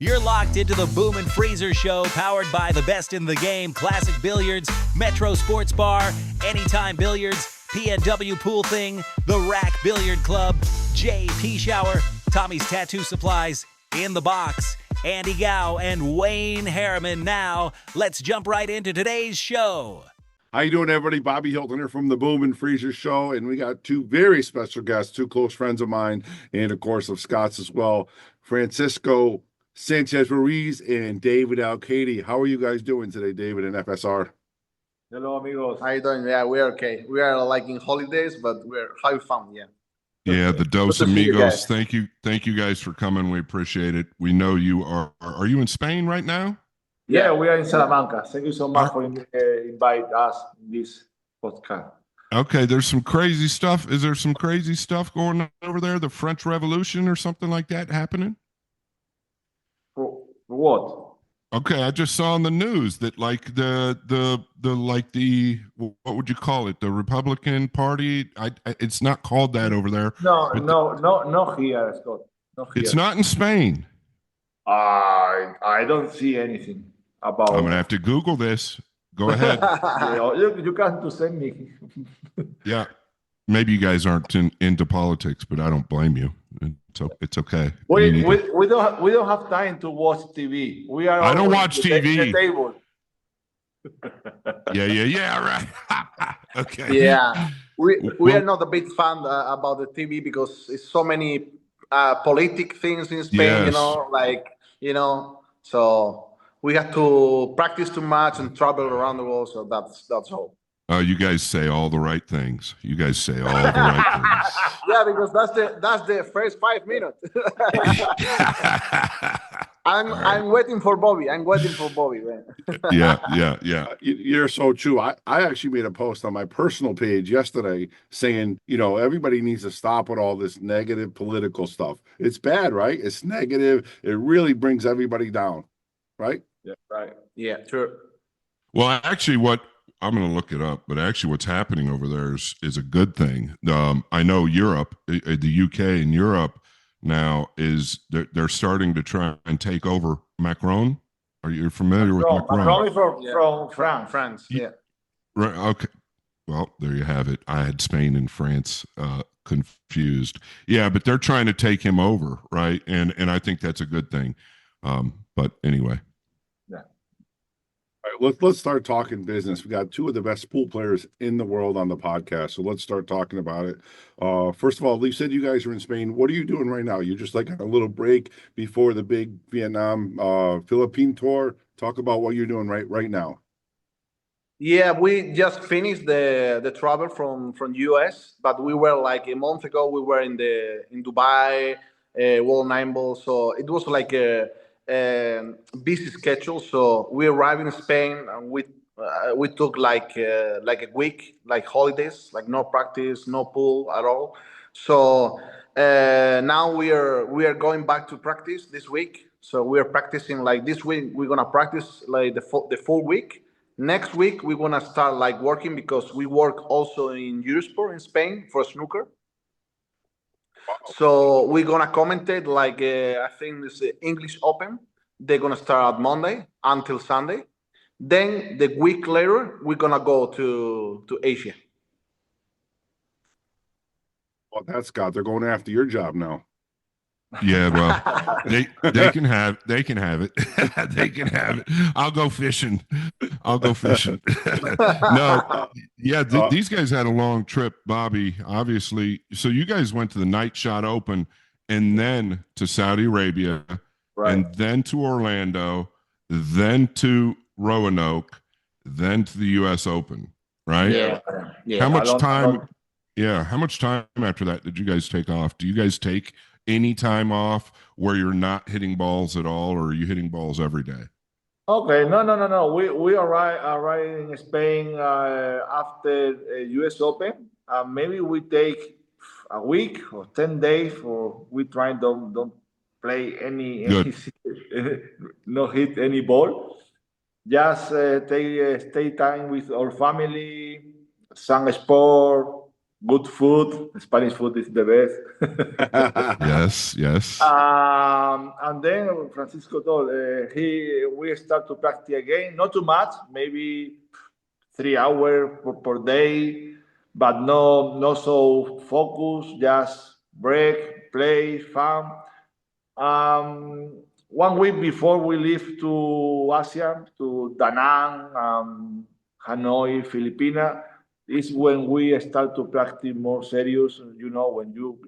You're locked into the Boom and Freezer Show, powered by the best in the game, Classic Billiards, Metro Sportz Bar, Anytime Billiards, PNW Pool Thing, the RACK Billiard Club, J.P. Shower, Tommy's Tattoo Supplies, In the Box, Andy Gow, and Wayne Harriman. Now, let's jump right into today's show. How you doing, everybody? Bobby Hilton here from the Boom and Freezer Show, and we got two very special guests, two close friends of mine, and of course of Scott's as well, Francisco Sánchez Ruiz and David Alcaide. How are you guys doing today, David and FSR? Hello, amigos. How you doing? Yeah, we're okay. We are like in holidays, but we're having fun. Yeah. Yeah, the Dos Amigos. Thank you guys for coming. We appreciate it. We know you are. Are you in Spain right now? Yeah, we are in Salamanca. Thank you so much for inviting us in this podcast. Okay, there's some crazy stuff. Is there some crazy stuff going on over there? The French Revolution or something like that happening? For what? Okay, I just saw on the news that like the what would you call it? The Republican Party. It's not called that over there. No here, Scott. No here. It's not in Spain. I don't see anything about. I'm gonna have to Google this. Go ahead. you can to send me. Yeah, maybe you guys aren't into politics, but I don't blame you. It's okay. We don't have time to watch TV. We are. I don't watch TV. The table. Yeah. Right. Okay. Yeah, we are not a big fan about the TV because it's so many politic things in Spain. Yes. So we have to practice too much and travel around the world. So that's all. Oh, you guys say all the right things. You guys say all the right things. Yeah, because that's the first 5 minutes. I'm waiting for Bobby. Man. Yeah. You're so true. I actually made a post on my personal page yesterday saying, everybody needs to stop with all this negative political stuff. It's bad, right? It's negative. It really brings everybody down, right? Yeah, right. Yeah, true. Well, actually, I'm going to look it up, but actually what's happening over there is a good thing. I know Europe, the UK and Europe now they're starting to try and take over Macron. Are you familiar with Macron? Macron is from France. Yeah. Right. Okay. Well, there you have it. I had Spain and France confused. Yeah, but they're trying to take him over, right? And I think that's a good thing. But anyway. All right, let's start talking business. We got two of the best pool players in the world on the podcast, so let's start talking about it. First of all, Lee said you guys are in Spain. What are you doing right now? You're just like on a little break before the big Vietnam Philippine tour. Talk about what you're doing right now. Yeah, we just finished the travel from US, but we were like a month ago. We were in Dubai, World Nine Ball, so it was like a busy schedule. So we arrived in Spain and we took like a week, like holidays, like no practice, no pool at all. So now we are going back to practice this week. So we are practicing like this week. We're gonna practice like the full week. Next week we're gonna start like working because we work also in Eurosport in Spain for snooker. So we're gonna commentate like I think this English Open. They're gonna start on Monday until Sunday. Then the week later we're gonna go to Asia. Well, that's Scott. They're going after your job now. Yeah, well, they can have it. They can have it. I'll go fishing. No, yeah, these guys had a long trip, Bobby. Obviously, so you guys went to the Night Shot Open, and then to Saudi Arabia, right, and then to Orlando, then to Roanoke, then to the U.S. Open, right? Yeah. How much time? Yeah, how much time after that did you guys take off? Do you guys take any time off where you're not hitting balls at all, or are you hitting balls every day? Okay, no. We arrived in Spain after US Open. Maybe we take a week or 10 days for we try don't play any no hit any ball. Just stay time with our family, some sport, good food. Spanish food is the best. Yes. And then Francisco told we start to practice again, not too much, maybe 3 hours per day, but no so focus, just break, play, fun. 1 week before we leave to Asia, to Da Nang, Hanoi, Filipina, is when we start to practice more serious. When you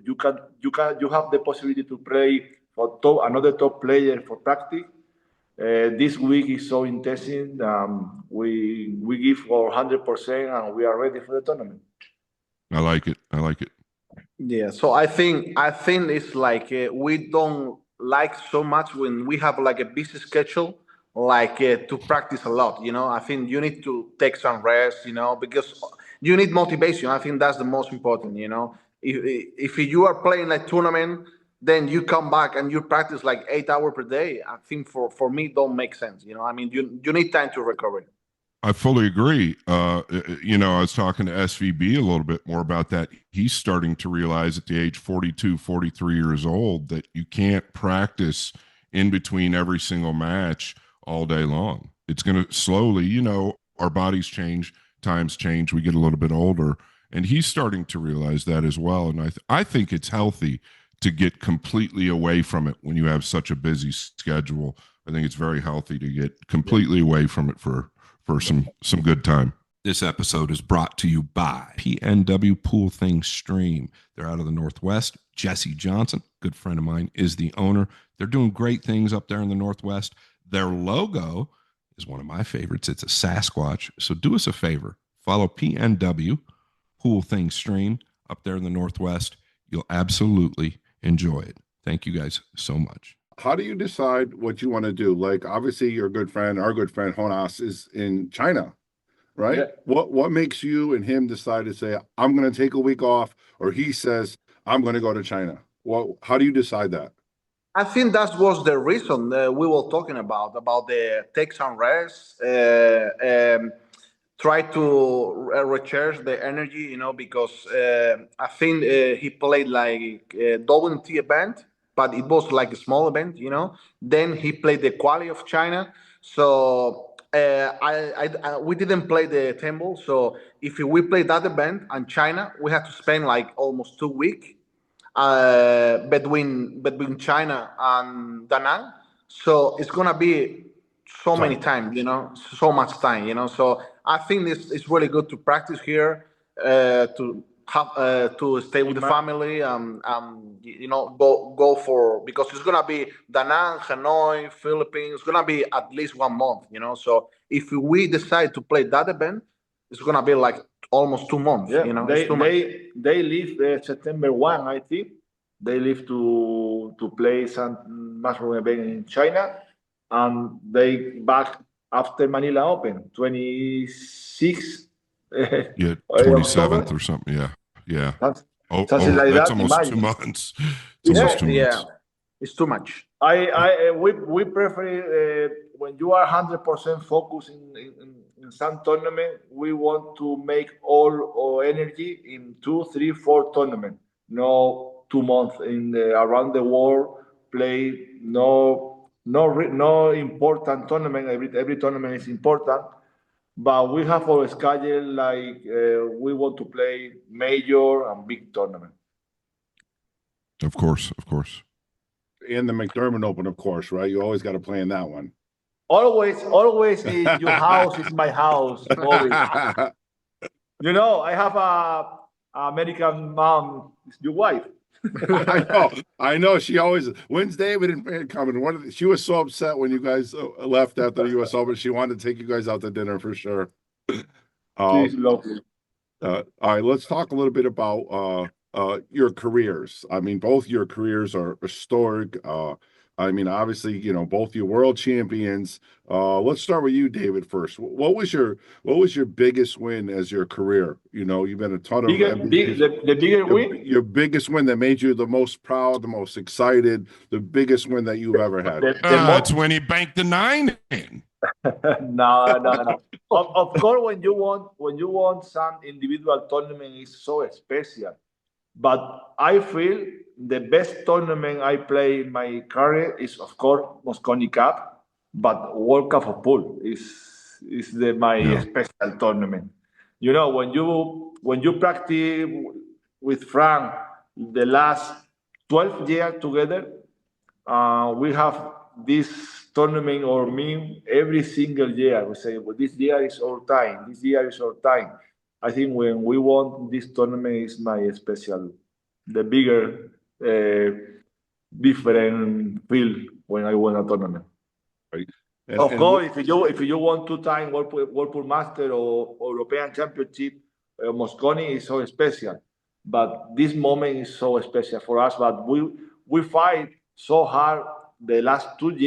have the possibility to play for another top player for practice. This week is so intensive. We give our 100% and we are ready for the tournament. I like it. Yeah, so I think it's like we don't like so much when we have like a busy schedule, like to practice a lot. I think you need to take some rest. Because you need motivation. I think that's the most important. If you are playing a tournament, then you come back and you practice like 8 hours per day. I think for me don't make sense. I mean, you need time to recover. I fully agree. I was talking to SVB a little bit more about that. He's starting to realize at the age 42, 43 years old that you can't practice in between every single match all day long. It's going to slowly, our bodies change, times change, we get a little bit older, and he's starting to realize that as well. And I think it's healthy to get completely away from it when you have such a busy schedule. I think it's very healthy to get completely away from it for some good time. This episode is brought to you by PNW Pool Thing Stream. They're out of the Northwest. Jesse Johnson, good friend of mine, is the owner. They're doing great things up there in the Northwest. Their logo is one of my favorites. It's a Sasquatch. So do us a favor. Follow PNW Pool Thing Stream up there in the Northwest. You'll absolutely enjoy it. Thank you guys so much. How do you decide what you want to do? Like, obviously, our good friend Jonas is in China, right? Yeah. What makes you and him decide to say, I'm going to take a week off, or he says, I'm going to go to China? How do you decide that? I think that was the reason we were talking about the take some rest, try to recharge the energy, because I think he played like a WT event, but it was like a small event, Then he played the quali of China. So we didn't play the temple. So if we play that event and China, we had to spend like almost 2 weeks between China and Da Nang. So it's gonna be so many times, so much time, So I think it's really good to practice here, to have to stay with the family, go for, because it's gonna be Da Nang, Hanoi, Philippines. It's gonna be at least 1 month, So if we decide to play that event, it's gonna be like almost 2 months. Yeah, they leave September 1, I think. They leave to play some mushroom event in China, and they back after Manila Open 26. Yeah, 27th or something. Yeah. Something like that's that. almost Imagine. 2 months. It's almost 2 months. Yeah, it's too much. We prefer when you are 100% focused in some tournament. We want to make all our energy in 2, 3, 4 tournaments. No 2 months around the world play. No important tournament. Every tournament is important. But we have our schedule like we want to play major and big tournament. Of course. And the McDermott Open, of course, right? You always got to play in that one. Always your house is my house. Always. I have a American mom. It's your wife. I know. She always, when's David and coming? She was so upset when you guys left after the U.S. Open. She wanted to take you guys out to dinner for sure. She's lovely. All right, let's talk a little bit about your careers. I mean, both your careers are historic. I mean, obviously, both your world champions. Let's start with you, David, first. What was your biggest win as your career? You've been a ton of the bigger win. Your biggest win that made you the most proud, the most excited, the biggest win that you've ever had. That's when he banked the 9 in. No. Of course, when you want some individual tournament is so special. But I feel the best tournament I play in my career is, of course, Mosconi Cup. But World Cup of Pool is my Yeah. special tournament. You know, when you practice with Frank the last 12 years together, we have this tournament or meme every single year. We say, well, this year is our time. This year is our time. I think when we won this tournament is my special, the bigger, different feel when I won a tournament. Right. Of course, if you want two-time World Pool Master or European Championship, Mosconi is so special. But this moment is so special for us. But we fight so hard the last 12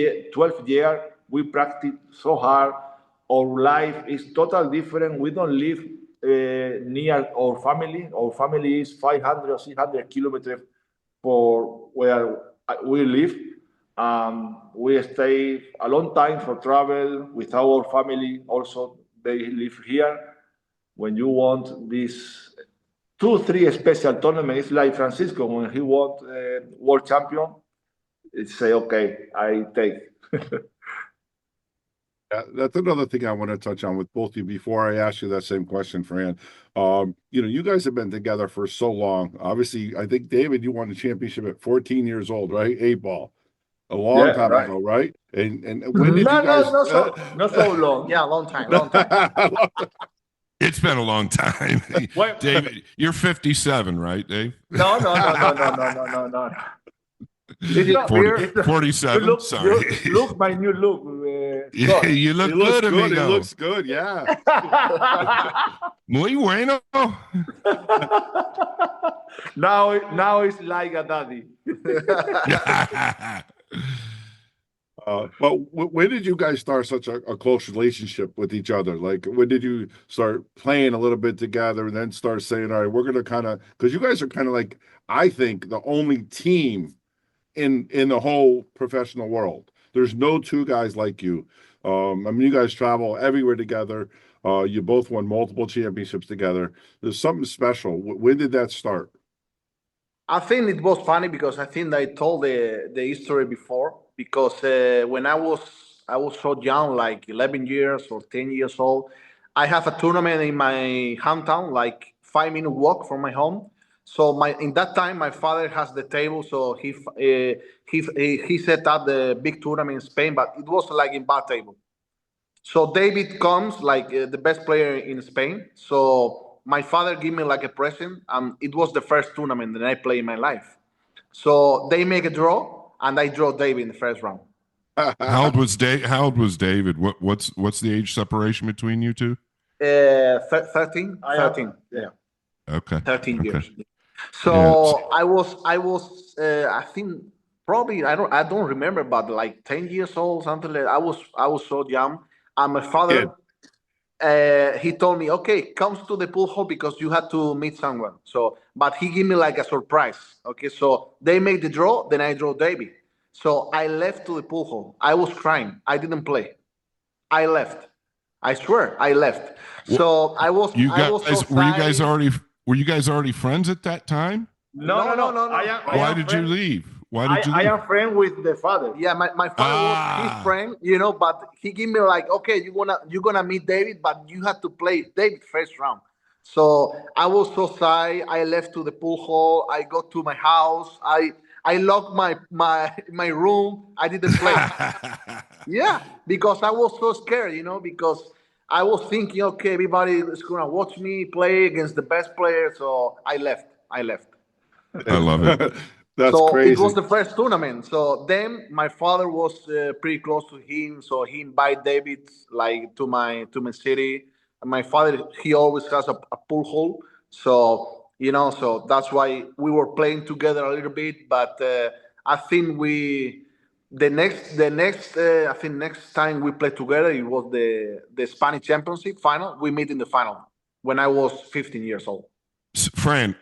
years. We practice so hard. Our life is totally different. We don't live near our family. Our family is 500 or 600 kilometers for where we live. We stay a long time for travel with our family. Also, they live here. When you want these 2-3 special tournaments, it's like Francisco when he won world champion. It's say, okay, I take. Yeah, that's another thing I want to touch on with both of you before I ask you that same question, Fran. You guys have been together for so long. Obviously, I think, David, you won the championship at 14 years old, right? 8-ball. A long time right. ago, right? And when did you guys? Not so long. Yeah, long time. It's been a long time. David, you're 57, right, Dave? No. It's not 47. look, Sorry. You look my new look. Yeah, you look good, amigo. It looks good, yeah. Muy bueno. Now it's like a daddy. But when did you guys start such a close relationship with each other? Like, when did you start playing a little bit together and then start saying, all right, we're going to kind of, because you guys are kind of like, I think, the only team in the whole professional world. There's no two guys like you. You guys travel everywhere together. You both won multiple championships together. There's something special. When did that start? I think it was funny because I think I told the history before. Because when I was so young, like 11 years or 10 years old, I have a tournament in my hometown, like 5-minute walk from my home. So in that time, my father has the table, so he set up the big tournament in Spain, but it was like in bar table. So David comes like the best player in Spain. So my father gave me like a present, and it was the first tournament that I played in my life. So they make a draw. And I draw David in the first round. How old was David? What's the age separation between you two? 13. 13. Yeah. Okay. 13 years. So yeah. I was. I think probably I don't remember, but like 10 years old, something like that. I was so young. And my father, he told me, okay, comes to the pool hall because you had to meet someone. So, but he gave me like a surprise. Okay, so they made the draw, then I draw David. So I left to the pool hall. I was crying. I didn't play. I left. I swear, I left. So I was. Were you guys already friends at that time? No. Why did you leave? I am friend with the father. Yeah, my father was his friend, but he gave me like, okay, you're gonna meet David, but you have to play David first round. So I was so sad. I left to the pool hall. I go to my house. I locked my room. I didn't play. Yeah, because I was so scared, because I was thinking, okay, everybody is gonna watch me play against the best player. So I left. I love it. That's so crazy. It was the first tournament. So then my father was pretty close to him. So he invited David like to my city. And my father, he always has a pool hall. So, so that's why we were playing together a little bit. But I think next time we played together, it was the Spanish Championship final. We meet in the final when I was 15 years old. Fran,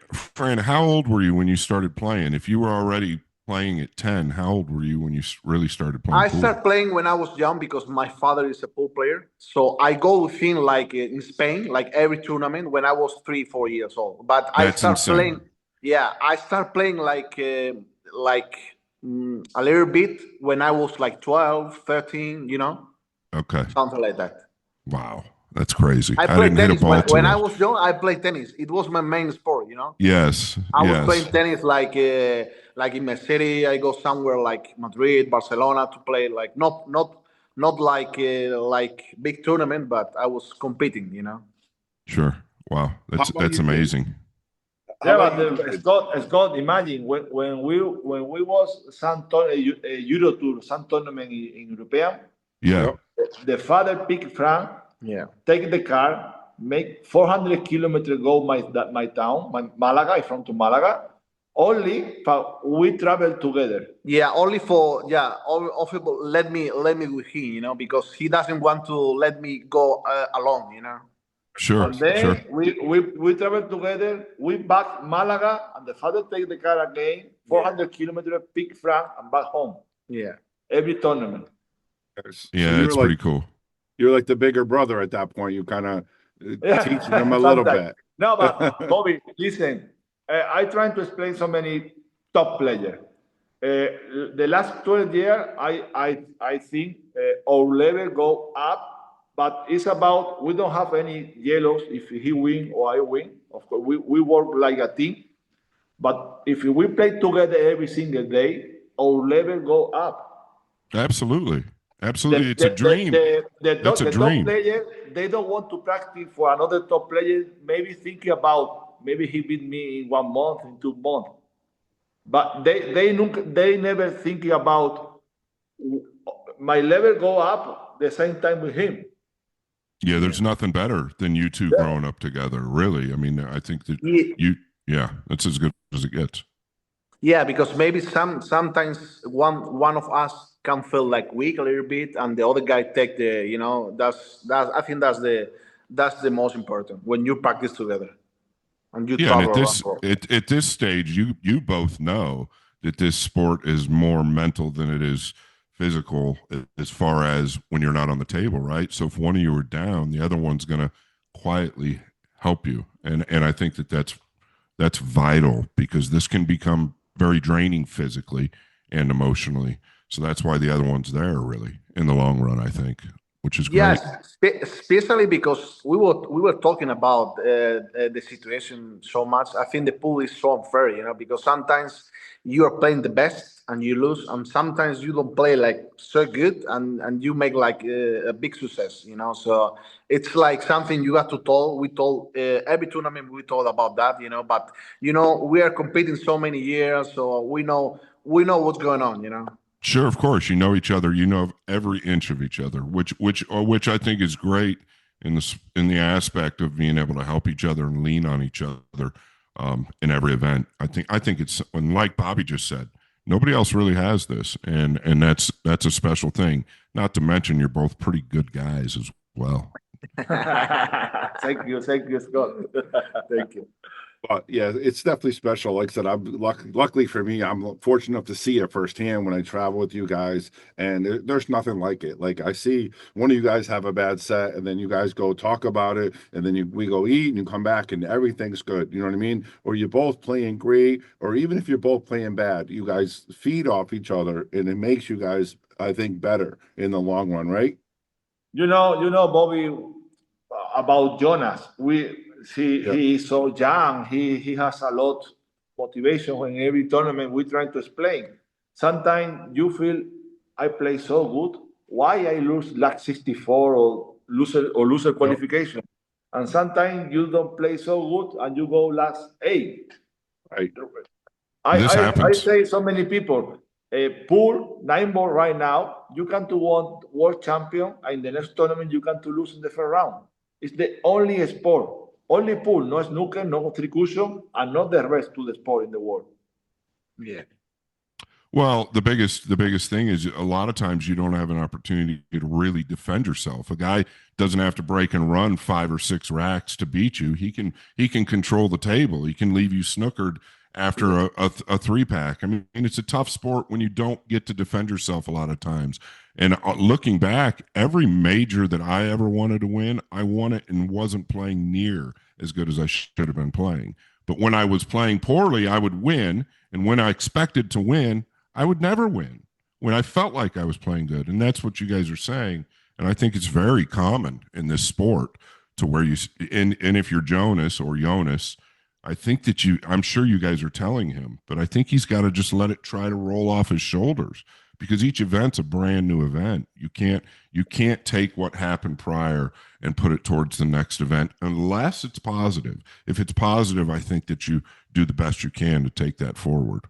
how old were you when you started playing? If you were already playing at 10. How old were you when you really started playing I pool? started playing when I was young because my father is a pool player. So I go with him like in Spain, like every tournament when I was 3, 4 years old. But I That's start insane. playing. Yeah, I start playing a little bit when I was like 12, 13, Okay. something like that. Wow. That's crazy. I I played didn't hit a tennis ball too when I well. was young. I played tennis. It was my main sport. Yes. I was yes. playing tennis like in my city. I go somewhere like Madrid, Barcelona to play. Like not like big tournament, but I was competing. Sure. Wow. How about That's you, amazing. How Yeah, about you, but David? Scott, imagine when we was Euro Tour, some tournament in European, Yeah. Yep. the father pick Frank, Yeah. take the car, make 400 kilometers go my town, Malaga. I'm from to Malaga. Only we travel together. Yeah, only for all people let me with him, because he doesn't want to let me go alone. Sure. And then Sure. we travel together. We back Malaga, and the father take the car again, 400 kilometers, pick Frank, and back home. Yeah. Every tournament. So Yeah. you're It's like, pretty cool. you're like the bigger brother at that point. You kind of teaching them a little Sometimes. bit. No, but Bobby, listen. I trying to explain so many top players. The last 12 years, I think our level go up, but it's about we don't have any yellows if he win or I win. Of course, we work like a team. But if we play together every single day, our level go up. Absolutely. Absolutely. It's a dream. That's a The dream. top player, they don't want to practice for another top player, maybe thinking about maybe he beat me in 1 month, in 2 months. But they never thinking about my level go up the same time with him. Yeah. There's nothing better than you two growing up together. Really. I mean, I think that that's as good as it gets. Yeah, because maybe sometimes one of us can feel like weak a little bit, and the other guy take that's I think that's the most important when you practice together and you And travel at this around. at this stage, you both know that this sport is more mental than it is physical as far as when you're not on the table, right? So if one of you are down, the other one's going to quietly help you, and I think that's vital because this can become very draining physically and emotionally. So that's why the other one's there really in the long run, I think, which is great. Yes, especially because we were talking about the situation so much. I think the pool is so unfair, because sometimes you are playing the best and you lose, and sometimes you don't play like so good and you make like a big success, So it's like something you have to told. We told every tournament we told about that, But we are competing so many years, so we know what's going on, Sure, of course. You know each other. You know every inch of each other, which I think is great in the aspect of being able to help each other and lean on each other in every event. I think it's, and like Bobby just said, nobody else really has this, and that's a special thing. Not to mention you're both pretty good guys as well. Thank you, Scott. Thank you. But yeah, it's definitely special. Like I said, luckily for me, I'm fortunate enough to see it firsthand when I travel with you guys, and there's nothing like it. Like I see one of you guys have a bad set, and then you guys go talk about it, and then we go eat, and you come back, and everything's good. You know what I mean? Or you're both playing great, or even if you're both playing bad, you guys feed off each other, and it makes you guys, I think, better in the long run, right? You know, Bobby, about Jonas. He is so young. He has a lot motivation. In every tournament we try to explain. Sometimes you feel I play so good. Why I lose like 64 or loser qualification? And sometimes you don't play so good and you go last 8. Right. I say so many people. Pool 9 ball right now. You can to win world champion, and in the next tournament you can to lose in the first round. It's the only sport. Only pool, no snooker, no three cushion, and not the rest to the sport in the world. Yeah. Well, the biggest thing is a lot of times you don't have an opportunity to really defend yourself. A guy doesn't have to break and run 5 or 6 racks to beat you. He can control the table. He can leave you snookered after a three pack. I mean, it's a tough sport when you don't get to defend yourself a lot of times. And looking back, every major that I ever wanted to win, I won it and wasn't playing near as good as I should have been playing. But when I was playing poorly, I would win. And when I expected to win, I would never win when I felt like I was playing good. And that's what you guys are saying. And I think it's very common in this sport to where you, and if you're Jonas, I think that I'm sure you guys are telling him, but I think he's got to just let it try to roll off his shoulders, because each event's a brand new event. You can't take what happened prior and put it towards the next event unless it's positive. If it's positive, I think that you do the best you can to take that forward.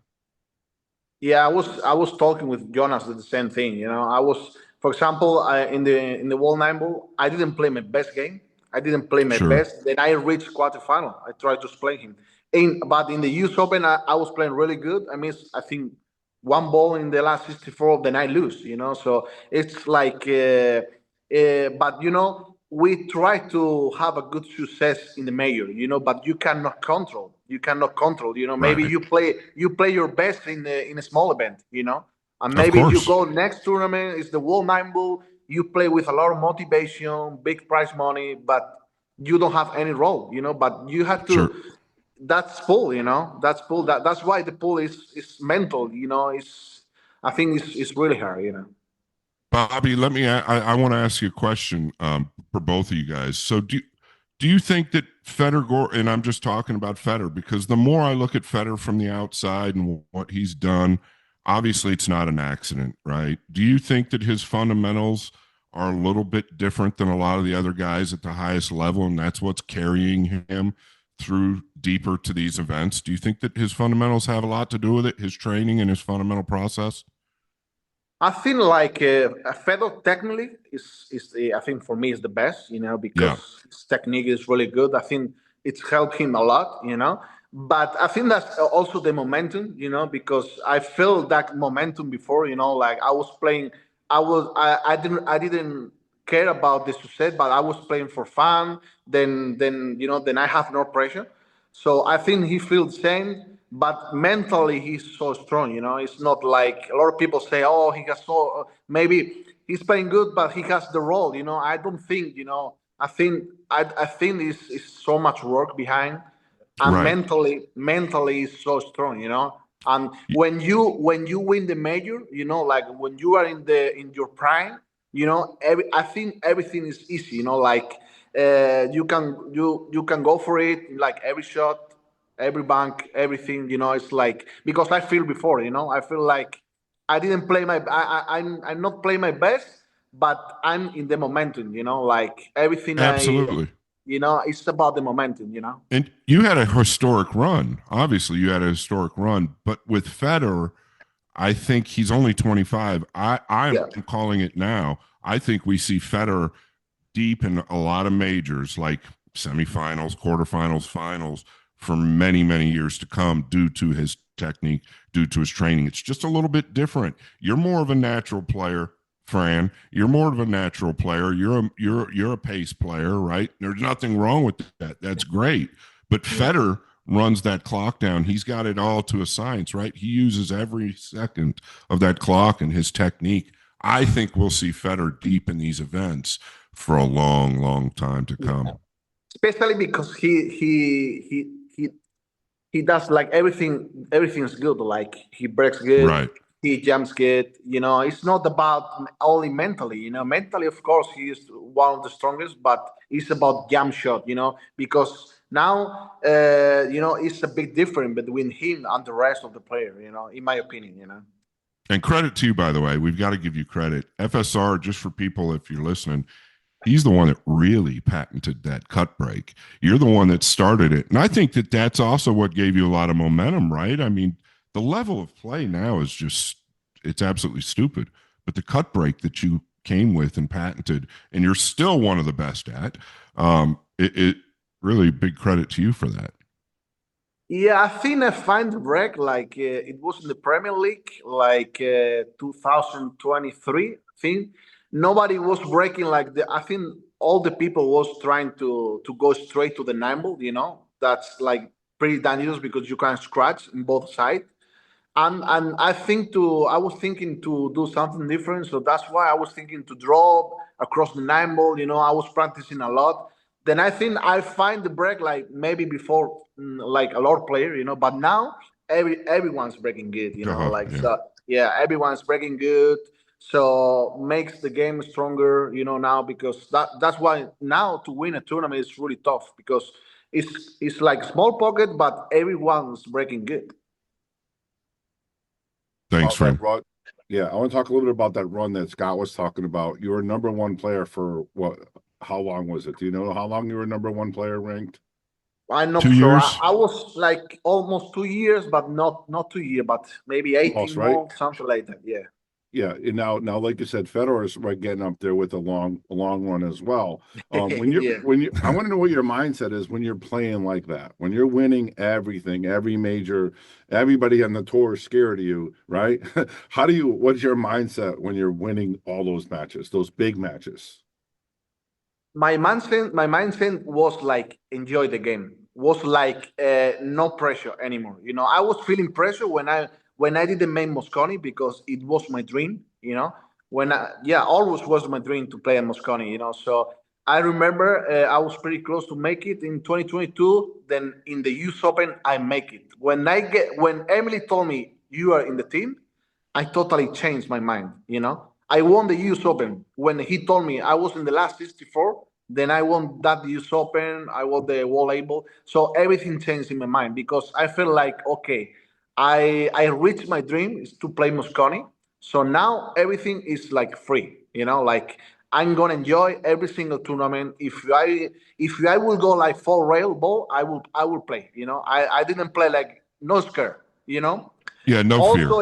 Yeah, I was talking with Jonas the same thing. You know, I was, for example, in the World 9 Ball, I didn't play my best game. I didn't play my best. Then I reached quarterfinal. I tried to play him. But in the US Open, I was playing really good. I missed, I think, one ball in the last 64, then I lose, you know. So it's like, but, you know, we try to have a good success in the major, you know, but you cannot control. You know, maybe you play your best in a small event, you know, and maybe you go next tournament, it's the World 9 Ball, you play with a lot of motivation, big prize money, but you don't have any role, you know, but you have to, that's pool, you know, that's pool. That's why the pool is mental, you know, I think it's really hard, you know. Bobby, I want to ask you a question for both of you guys. So do you think that Federer, and I'm just talking about Federer, because the more I look at Federer from the outside and what he's done, obviously it's not an accident, right? Do you think that his fundamentals are a little bit different than a lot of the other guys at the highest level, and that's what's carrying him through deeper to these events? Do you think that his fundamentals have a lot to do with it, his training and his fundamental process? I think like Federer technically is I think for me is the best, you know, because his technique is really good. I think it's helped him a lot, you know. But I think that's also the momentum, you know, because I felt that momentum before, you know, like I was playing, I didn't care about the success, but I was playing for fun. Then you know, then I have no pressure. So I think he feels the same. But mentally, he's so strong, you know. It's not like a lot of people say, oh, he has so, maybe he's playing good, but he has the role, you know. I don't think, you know, I think it's so much work behind, and mentally is so strong, you know. And when you win the major, you know, like when you are in your prime, you know, I think everything is easy, you know, like you can go for it, like every shot, every bank, everything, you know. It's like, because I feel before, you know, I feel like I didn't play I'm not playing my best, but I'm in the momentum, you know, like everything. Absolutely. You know, it's about the momentum, you know. And you had a historic run. Obviously, you had a historic run, but with Federer, I think he's only 25. I'm calling it now. I think we see Federer deep in a lot of majors, like semifinals, quarterfinals, finals, for many, many years to come, due to his technique, due to his training. It's just a little bit different. You're more of a natural player, Fran. You're more of a natural player. You're a pace player, right? There's nothing wrong with that. That's great. But Federer runs that clock down. He's got it all to a science, right? He uses every second of that clock and his technique. I think we'll see Federer deep in these events for a long, long time to come. Especially because he does like everything's good. Like he breaks good, he jumps good. You know, it's not about only mentally. You know, mentally, of course, he is one of the strongest, but it's about jump shot. You know, because now, you know, it's a big difference between him and the rest of the player. You know, in my opinion. You know. And credit to you, by the way. We've got to give you credit. FSR, just for people, if you're listening, he's the one that really patented that cut break. You're the one that started it. And I think that that's also what gave you a lot of momentum, right? I mean, the level of play now is just, it's absolutely stupid. But the cut break that you came with and patented, and you're still one of the best at, it really big credit to you for that. Yeah, I think I find the break, like it was in the Premier League, like 2023, I think. Nobody was breaking like I think all the people was trying to go straight to the 9 ball, you know. That's like pretty dangerous because you can scratch in both sides. And I was thinking to do something different, so that's why I was thinking to drop across the 9 ball. I was practicing a lot. Then I think I find the break like maybe before, like a lot player, But now everyone's breaking good, Like Yeah. so, yeah, everyone's breaking good. So makes the game stronger, now because that's why now to win a tournament is really tough because it's like small pocket, but everyone's breaking good. Thanks, That friend. run, yeah, I want to talk a little bit about that run that Scott was talking about. You were number one player for what? How long was it? Do you know how long you were number one player ranked? I'm not 2 sure. years. I was like almost 2 years, but not 2 years, but maybe 18 right? months, something like that. Yeah. Yeah, and now, like you said, Federer's right getting up there with a long run as well. When you're Yeah. I want to know what your mindset is when you're playing like that. When you're winning everything, every major, everybody on the tour is scared of you, right? What's your mindset when you're winning all those matches, those big matches? My mindset was like enjoy the game. Was like no pressure anymore. I was feeling pressure when I did the main Mosconi because it was my dream. Always was my dream to play at Mosconi. So I remember I was pretty close to make it in 2022. Then in the US Open I make it. When Emily told me you are in the team, I totally changed my mind. I won the US Open when he told me I was in the last 64. Then I won that US Open. I won the World Able. So everything changed in my mind because I feel like okay, I reached my dream is to play Mosconi. So now everything is like free. Like I'm gonna enjoy every single tournament. If I will go like full rail ball, I will play. I didn't play like no scare. Yeah, no fear. Also,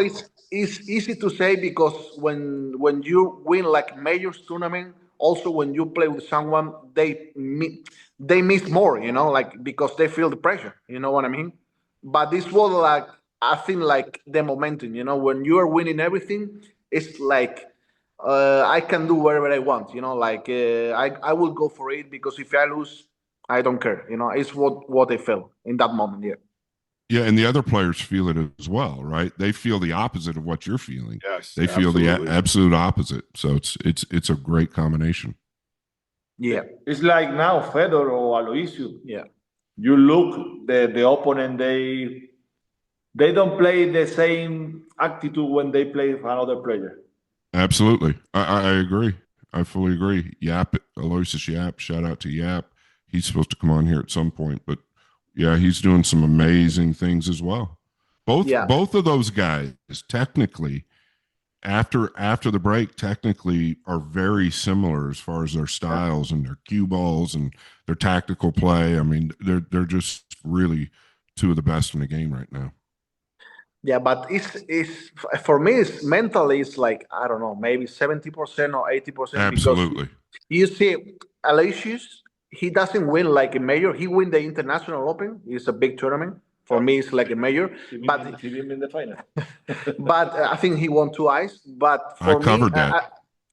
it's easy to say because when you win like majors tournament, also when you play with someone, they miss more, like because they feel the pressure. You know what I mean? But this was like I think like the momentum. When you are winning everything, it's like I can do whatever I want. Like I will go for it because if I lose, I don't care. It's what I felt in that moment. Yeah. Yeah, and the other players feel it as well, right? They feel the opposite of what you're feeling. Yes, They feel the absolutely. absolute opposite. So it's a great combination. Yeah. It's like now Fedor or Aloysiu. Yeah. You look the opponent, they don't play the same attitude when they play with another player. Absolutely. I agree. I fully agree. Yap, Aloysius Yap, shout out to Yap. He's supposed to come on here at some point, but yeah, he's doing some amazing things as well. Both of those guys technically after the break technically are very similar as far as their styles and their cue balls and their tactical play. I mean, they're just really two of the best in the game right now. Yeah, but it's for me. It's mentally. It's like I don't know, maybe 70% or 80%. Absolutely. Because you see, Aloysius, he doesn't win like a major. He win the International Open. It's a big tournament. For me, it's like a major. But he didn't win the final. but I think he won twice. But for I covered me, that.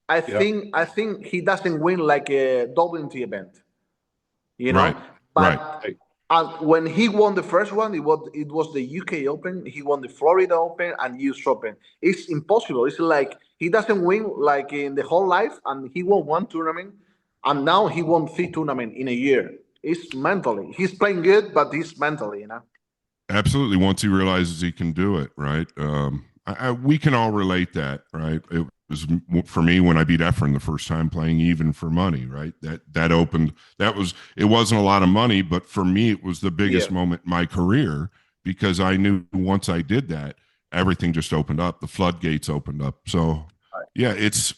I think he doesn't win like a WT event. Right. But Right. when he won the first one, it was the UK Open. He won the Florida Open and US Open. It's impossible. It's like he doesn't win like in the whole life, and he won one tournament, and now he won 3 tournaments in a year. It's mentally. He's playing good, but he's mentally. Absolutely. Once he realizes he can do it, right? We can all relate that, right? It was for me when I beat Efren the first time playing even for money, right? That opened. It wasn't a lot of money, but for me it was the biggest moment in my career because I knew once I did that, everything just opened up. The floodgates opened up. So yeah, it's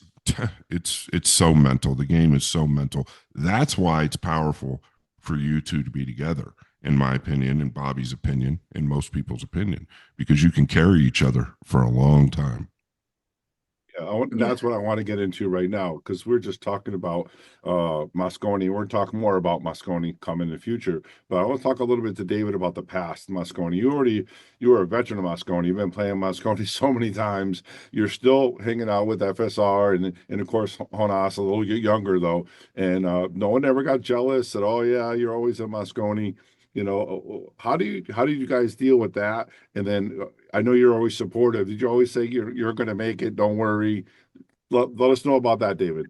so mental. The game is so mental. That's why it's powerful for you two to be together. In my opinion, in Bobby's opinion, in most people's opinion, because you can carry each other for a long time. Yeah, that's what I want to get into right now because we're just talking about Mosconi. We're talking more about Mosconi coming in the future, but I want to talk a little bit to David about the past Mosconi. You were a veteran of Mosconi. You've been playing Mosconi so many times. You're still hanging out with FSR and of course Jonas, a little younger though, and no one ever got jealous. Said, "Oh yeah, you're always at Mosconi." How do you guys deal with that? And then I know you're always supportive. Did you always say you're going to make it? Don't worry. Let us know about that, David.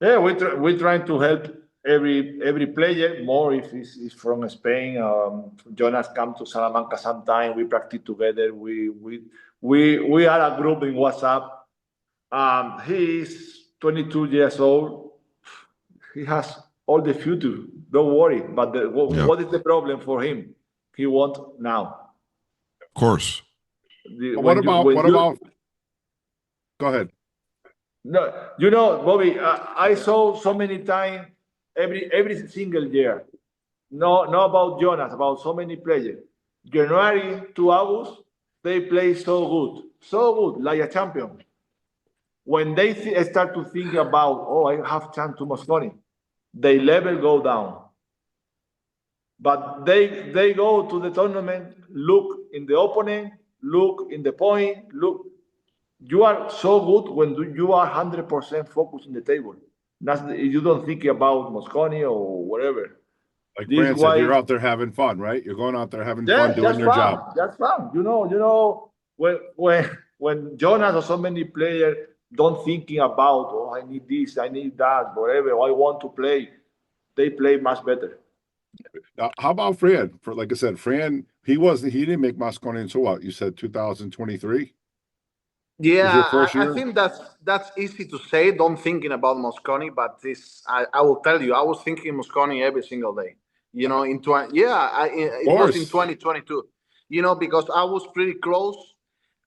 Yeah, we're trying to help every player more if he's from Spain. Jonas come to Salamanca sometime. We practice together. We are a group in WhatsApp. He's 22 years old. He has all the future. Don't worry. But what is the problem for him? He wants now. Of course. What about? Go ahead. No, Bobby. I saw so many times every single year. No about Jonas, about so many players. January to August, they play so good, like a champion. When they start to think about, I have chance to Mosconi, their level go down. But they go to the tournament, look in the opponent, look in the point, look. You are so good when you are 100% focused in the table. You don't think about Mosconi or whatever. Like Fran said, you're out there having fun, right? You're going out there having fun, doing your job. That's fun. When Jonas or so many players don't thinking about, I need this, I need that, whatever, I want to play, they play much better. How about Fran? Like I said, Fran, he didn't make Mosconi until what? You said 2023? Yeah, I think that's easy to say. Don't thinking about Mosconi, but I will tell you, I was thinking Mosconi every single day. It was in 2022. Because I was pretty close.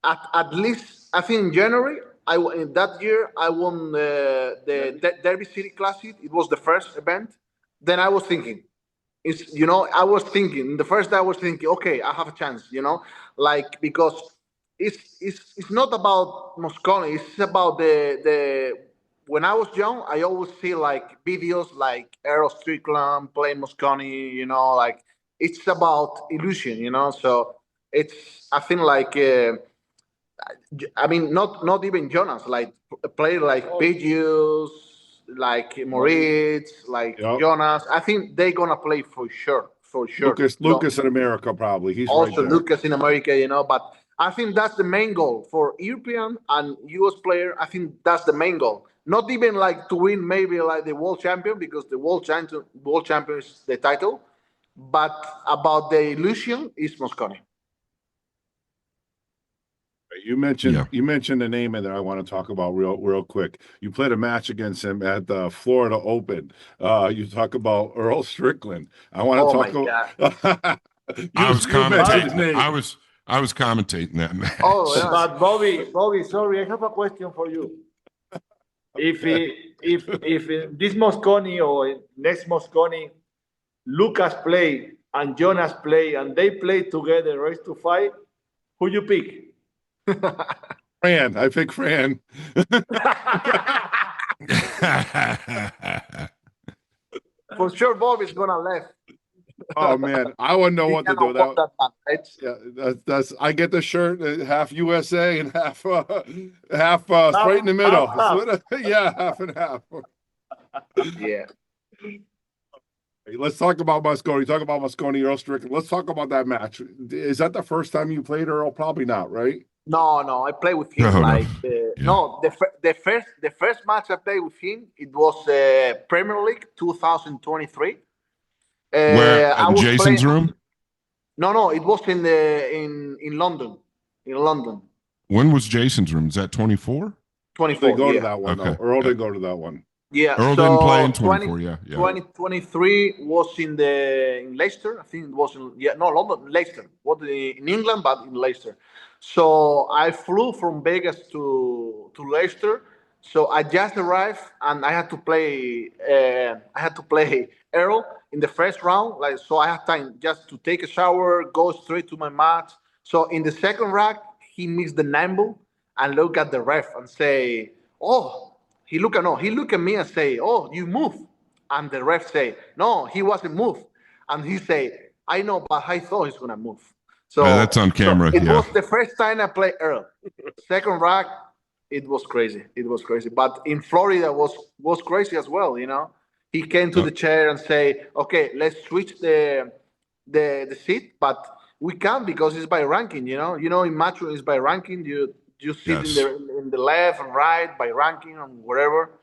At least I think in January, that year I won the Derby City Classic. It was the first event. Then I was thinking, the first day I was thinking, okay, I have a chance. Because. It's not about Mosconi. It's about the. When I was young, I always see like videos like Errol Strickland playing Mosconi. It's about illusion. So I think not even Jonas, like a player like Pidgeus, like Moritz, like Jonas. I think they're gonna play for sure. Lucas in America probably. He's also right there. Lucas in America. But. I think that's the main goal for European and US player. I think that's the main goal. Not even like to win maybe like the world champion, because the world champion is the title, but about the illusion is Mosconi. You mentioned the name in there. I want to talk about real quick. You played a match against him at the Florida Open. You talk about Earl Strickland. I want to talk about. I was commentating that match. Oh, yeah. But Bobby, sorry, I have a question for you. If this Mosconi or next Mosconi, Lucas play and Jonas play and they play together, race to fight, who you pick? Fran. I pick Fran. For sure, Bobby's gonna left. Oh man, I wouldn't know what to do. That's I get the shirt half USA and half straight in the middle. Yeah, half and half. Yeah. Let's talk about Mosconi. Talk about Mosconi, Earl Strickland. Let's talk about that match. Is that the first time you played Earl? Probably not, right? No, I played with him the first match I played with him, it was Premier League 2023. Where in Jason's room? No, it was in London. In London. When was Jason's room? Is that 24? 24. They go to that one. Okay. Though. Earl didn't go to that one. Yeah, Earl didn't play in 24. 2023 was in Leicester. I think it was London, Leicester. What in England, but in Leicester. So I flew from Vegas to Leicester. So I just arrived and I had to play. Earl in the first round. So I had time just to take a shower, go straight to my match. So in the second rack, he missed the 9 ball and look at the ref and say, "Oh." He look at me and say, "Oh, you move." And the ref say, "No, he wasn't moved." And he say, "I know, but I thought he's gonna move." So that's on camera. It was the first time I played Earl. Second rack, it was crazy. But in Florida was crazy as well. He came to the chair and say, "Okay, let's switch the the seat, but we can't because it's by ranking. In Macho it's by ranking. You sit Yes. in the left and right by ranking and wherever.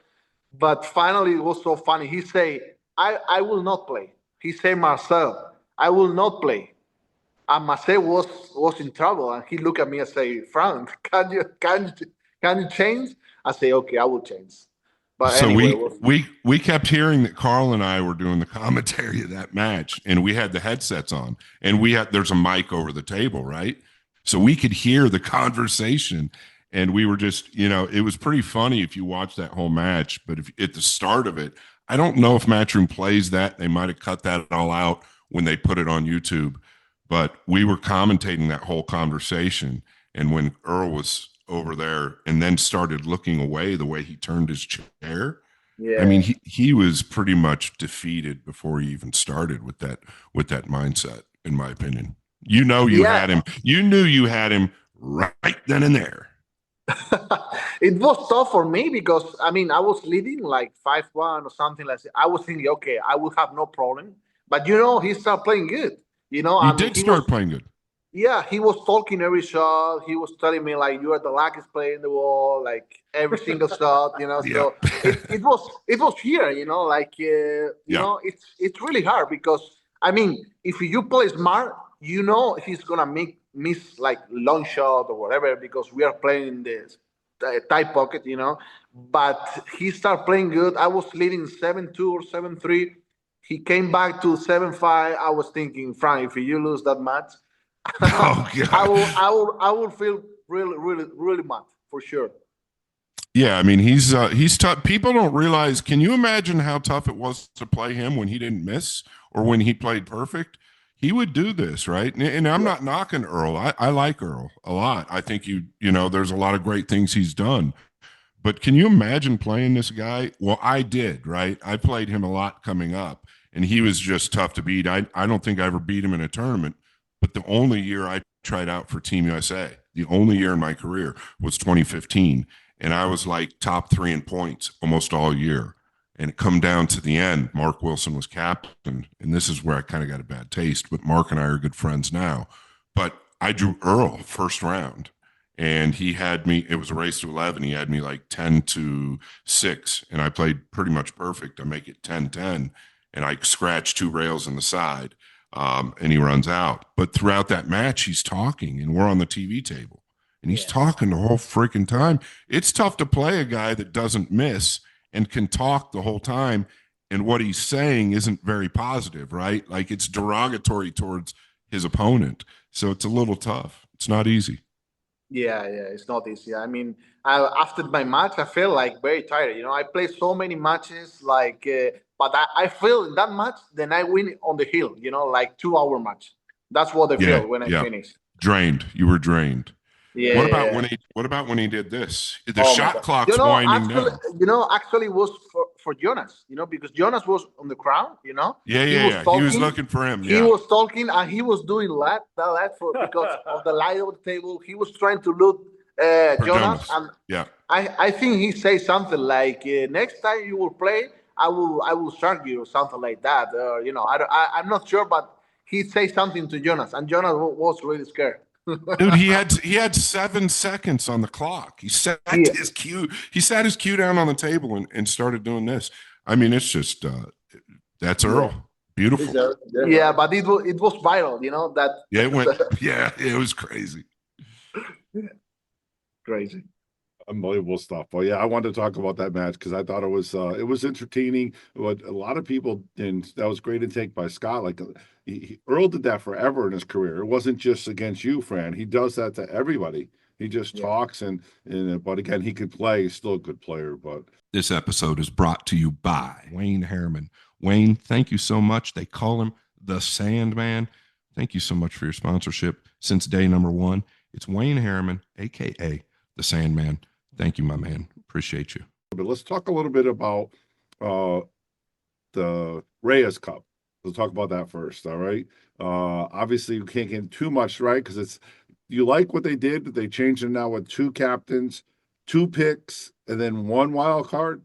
But finally, it was so funny. He say, I will not play. He say, Marcel, I will not play. And Marcel was in trouble, and he looked at me and say, Frank, can you change? I say, okay, I will change. But So anyway, we kept hearing that Carl and I were doing the commentary of that match, and we had the headsets on, and there's a mic over the table, right? So we could hear the conversation, and we were just, it was pretty funny if you watch that whole match. But at the start of it, I don't know if Matchroom plays that. They might have cut that all out when they put it on YouTube. But we were commentating that whole conversation, and when Earl was over there and then started looking away, the way he turned his chair, I mean, he was pretty much defeated before he even started with that mindset, in my opinion. You had him. You knew you had him right then and there. It was tough for me because, I was leading like 5-1 or something like that. I was thinking, okay, I will have no problem. But, he started playing good. He did start playing good. Yeah, he was talking every shot. He was telling me, like, you are the luckiest player in the world, like every single shot, So it was here, it's really hard because, if you play smart, he's going to miss like long shot or whatever because we are playing in this tight pocket, But he started playing good. I was leading 7-2 or 7-3. He came back to 7-5. I was thinking, Frank, if you lose that match, I will feel really, really, really mad for sure. Yeah, he's tough. People don't realize. Can you imagine how tough it was to play him when he didn't miss or when he played perfect? He would do this, right? And I'm not knocking Earl. I like Earl a lot. I think there's a lot of great things he's done. But can you imagine playing this guy? Well, I did, right? I played him a lot coming up, and he was just tough to beat. I don't think I ever beat him in a tournament. But the only year I tried out for Team USA, the only year in my career was 2015. And I was like top 3 in points almost all year. And it come down to the end, Mark Wilson was captain. And this is where I kind of got a bad taste. But Mark and I are good friends now. But I drew Earl first round. And he had me, it was a race to 11. He had me like 10-6. And I played pretty much perfect. I make it 10-10. And I scratch 2 rails in the side. And he runs out. But throughout that match, he's talking, and we're on the TV table, and he's talking the whole freaking time. It's tough to play a guy that doesn't miss and can talk the whole time, and what he's saying isn't very positive, right? Like it's derogatory towards his opponent. So it's a little tough. It's not easy. Yeah, it's not easy. After my match, I feel like very tired. I played so many matches, but I feel in that match, then I win on the hill. Like 2-hour match. That's what I feel when I finish. Drained. You were drained. Yeah. What about when he did this? The shot clock's winding down. Actually, it was for Jonas. Because Jonas was on the crown. Yeah. He was looking for him. He was talking and he was doing that because of the light of the table. He was trying to loot Jonas. And I think he said something like, "Next time you will play, I will shark you," or something like that. I'm not sure, but he said something to Jonas, and Jonas was really scared. Dude, he had 7 seconds on the clock. He sat his cue. He sat his cue down on the table and started doing this. It's just that's Earl. Beautiful. Yeah, but it was viral. That. Yeah, it went. Yeah, it was crazy. Crazy. Unbelievable stuff. Well, yeah, I wanted to talk about that match because I thought it was entertaining. What a lot of people, and that was great intake by Scott. Like Earl did that forever in his career. It wasn't just against you, Fran. He does that to everybody. He just talks and but again, he could play. He's still a good player. But this episode is brought to you by Wayne Harriman. Wayne, thank you so much. They call him the Sandman. Thank you so much for your sponsorship since day number 1. It's Wayne Harriman, aka the Sandman. Thank you, my man. Appreciate you. But let's talk a little bit about the Reyes Cup. Let's talk about that first. All right. Obviously, you can't get too much, right? Because you like what they did. They changed it now with 2 captains, 2 picks, and then 1 wild card.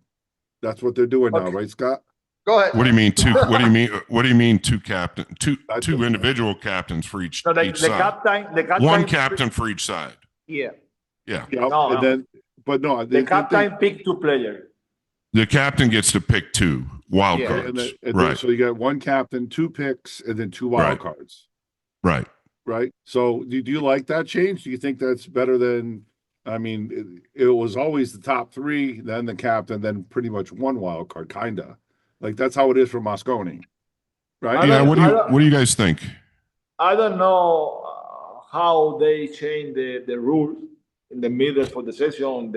That's what they're doing now, right, Scott? Go ahead. What do you mean two? What do you mean? What do you mean two captain? Two individual captains for each So the side. captain, One captain for each side. Yeah. Yeah. Yeah, No, and no. then, but no, the captain pick 2 players. The captain gets to pick 2 wild Yeah. cards. and then, Right. so you got 1 captain, 2 picks, and then 2 wild Right. cards. Right. Right. So do you like that change? Do you think that's better than? I mean, it was always the top 3, then the captain, then pretty much 1 wild card, kinda. Like that's how it is for Mosconi, right? Yeah. What do you guys think? I don't know how they change the rules in the middle for the session.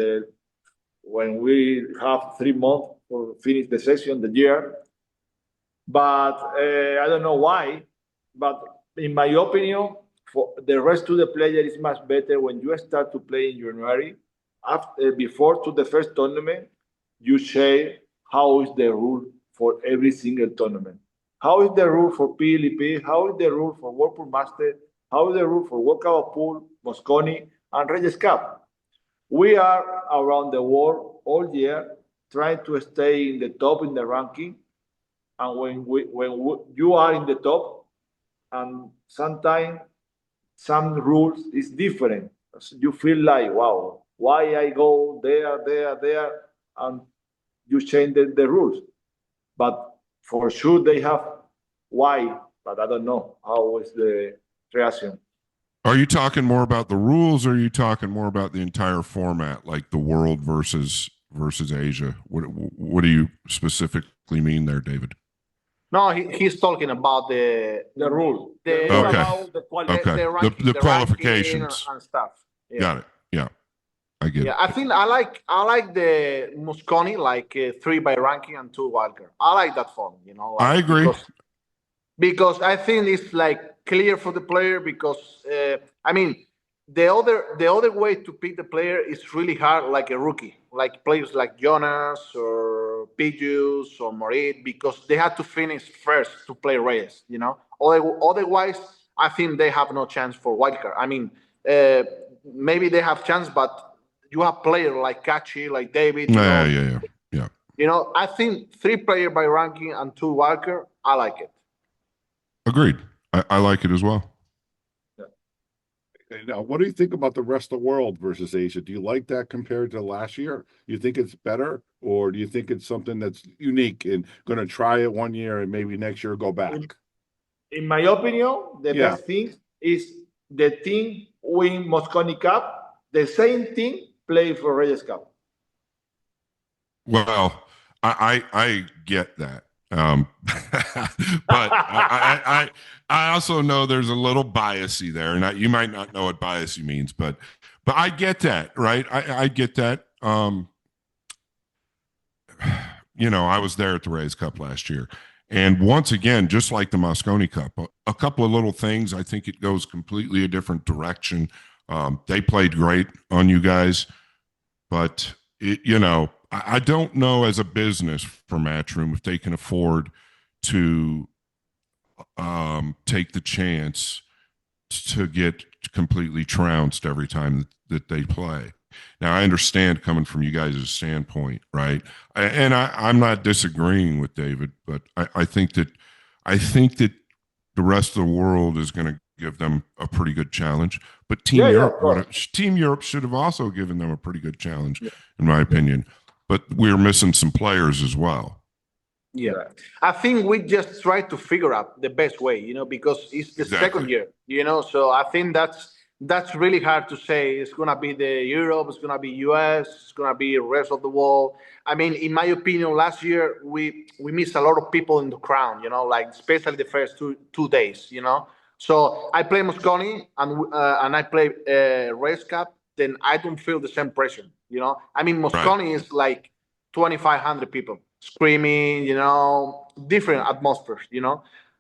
When we have 3 months for finish the session, the year, but I don't know why. But in my opinion, for the rest of the player is much better when you start to play in January. Before to the first tournament, you say how is the rule for every single tournament. How is the rule for PLP? How is the rule for World Pool Master? How is the rule for Workout Pool, Mosconi, and RACK Cup? We are around the world all year trying to stay in the top in the ranking. And when you are in the top, and sometimes some rules is different. So you feel like, wow, why I go there, and you change the rules. But for sure they have why, but I don't know how is the reaction. Are you talking more about the rules, or are you talking more about the entire format, like the world versus Asia? What do you specifically mean there, David? No, he's talking about the rule. Okay. About the Okay. The qualifications and stuff. Yeah. Got it. Yeah, I get it. Yeah, I think I like the Mosconi, like 3 by ranking and 2 wildcard. I like that form, like, I agree. Because I think it's like clear for the player. Because I mean, the other way to pick the player is really hard, like a rookie, like players like Jonas or Pijus or Morit, because they had to finish first to play Reyes. Otherwise, I think they have no chance for wildcard. I mean, maybe they have chance, but you have players like Kachi, like David. Yeah. I think 3 player by ranking and 2 wildcard. I like it. Agreed. I like it as well. Now, what do you think about the rest of the world versus Asia? Do you like that compared to last year? You think it's better, or do you think it's something that's unique and going to try it 1 year and maybe next year go back? In my opinion, the best thing is the team win Mosconi Cup, the same team play for RACK Cup. Well, I get that. But I also know there's a little biasy there, and you might not know what biasy means, but I get that, right? I get that. I was there at the RACK Cup last year, and once again, just like the Mosconi Cup, a couple of little things. I think it goes completely a different direction. They played great on you guys, but I don't know as a business for Matchroom if they can afford to take the chance to get completely trounced every time that they play. Now, I understand coming from you guys' standpoint, right? And I'm not disagreeing with David, but I think that the rest of the world is going to give them a pretty good challenge. But Team Europe should have also given them a pretty good challenge, in my opinion. But we're missing some players as well. Yeah, I think we just try to figure out the best way, because it's the second year, So I think that's really hard to say. It's gonna be the Europe, it's gonna be US, it's gonna be the rest of the world. I mean, in my opinion, last year we missed a lot of people in the crown, like especially the first two days, So I play Mosconi and I play RACK Cup, then I don't feel the same pressure. I mean, Mosconi is like 2,500 people screaming, different atmospheres,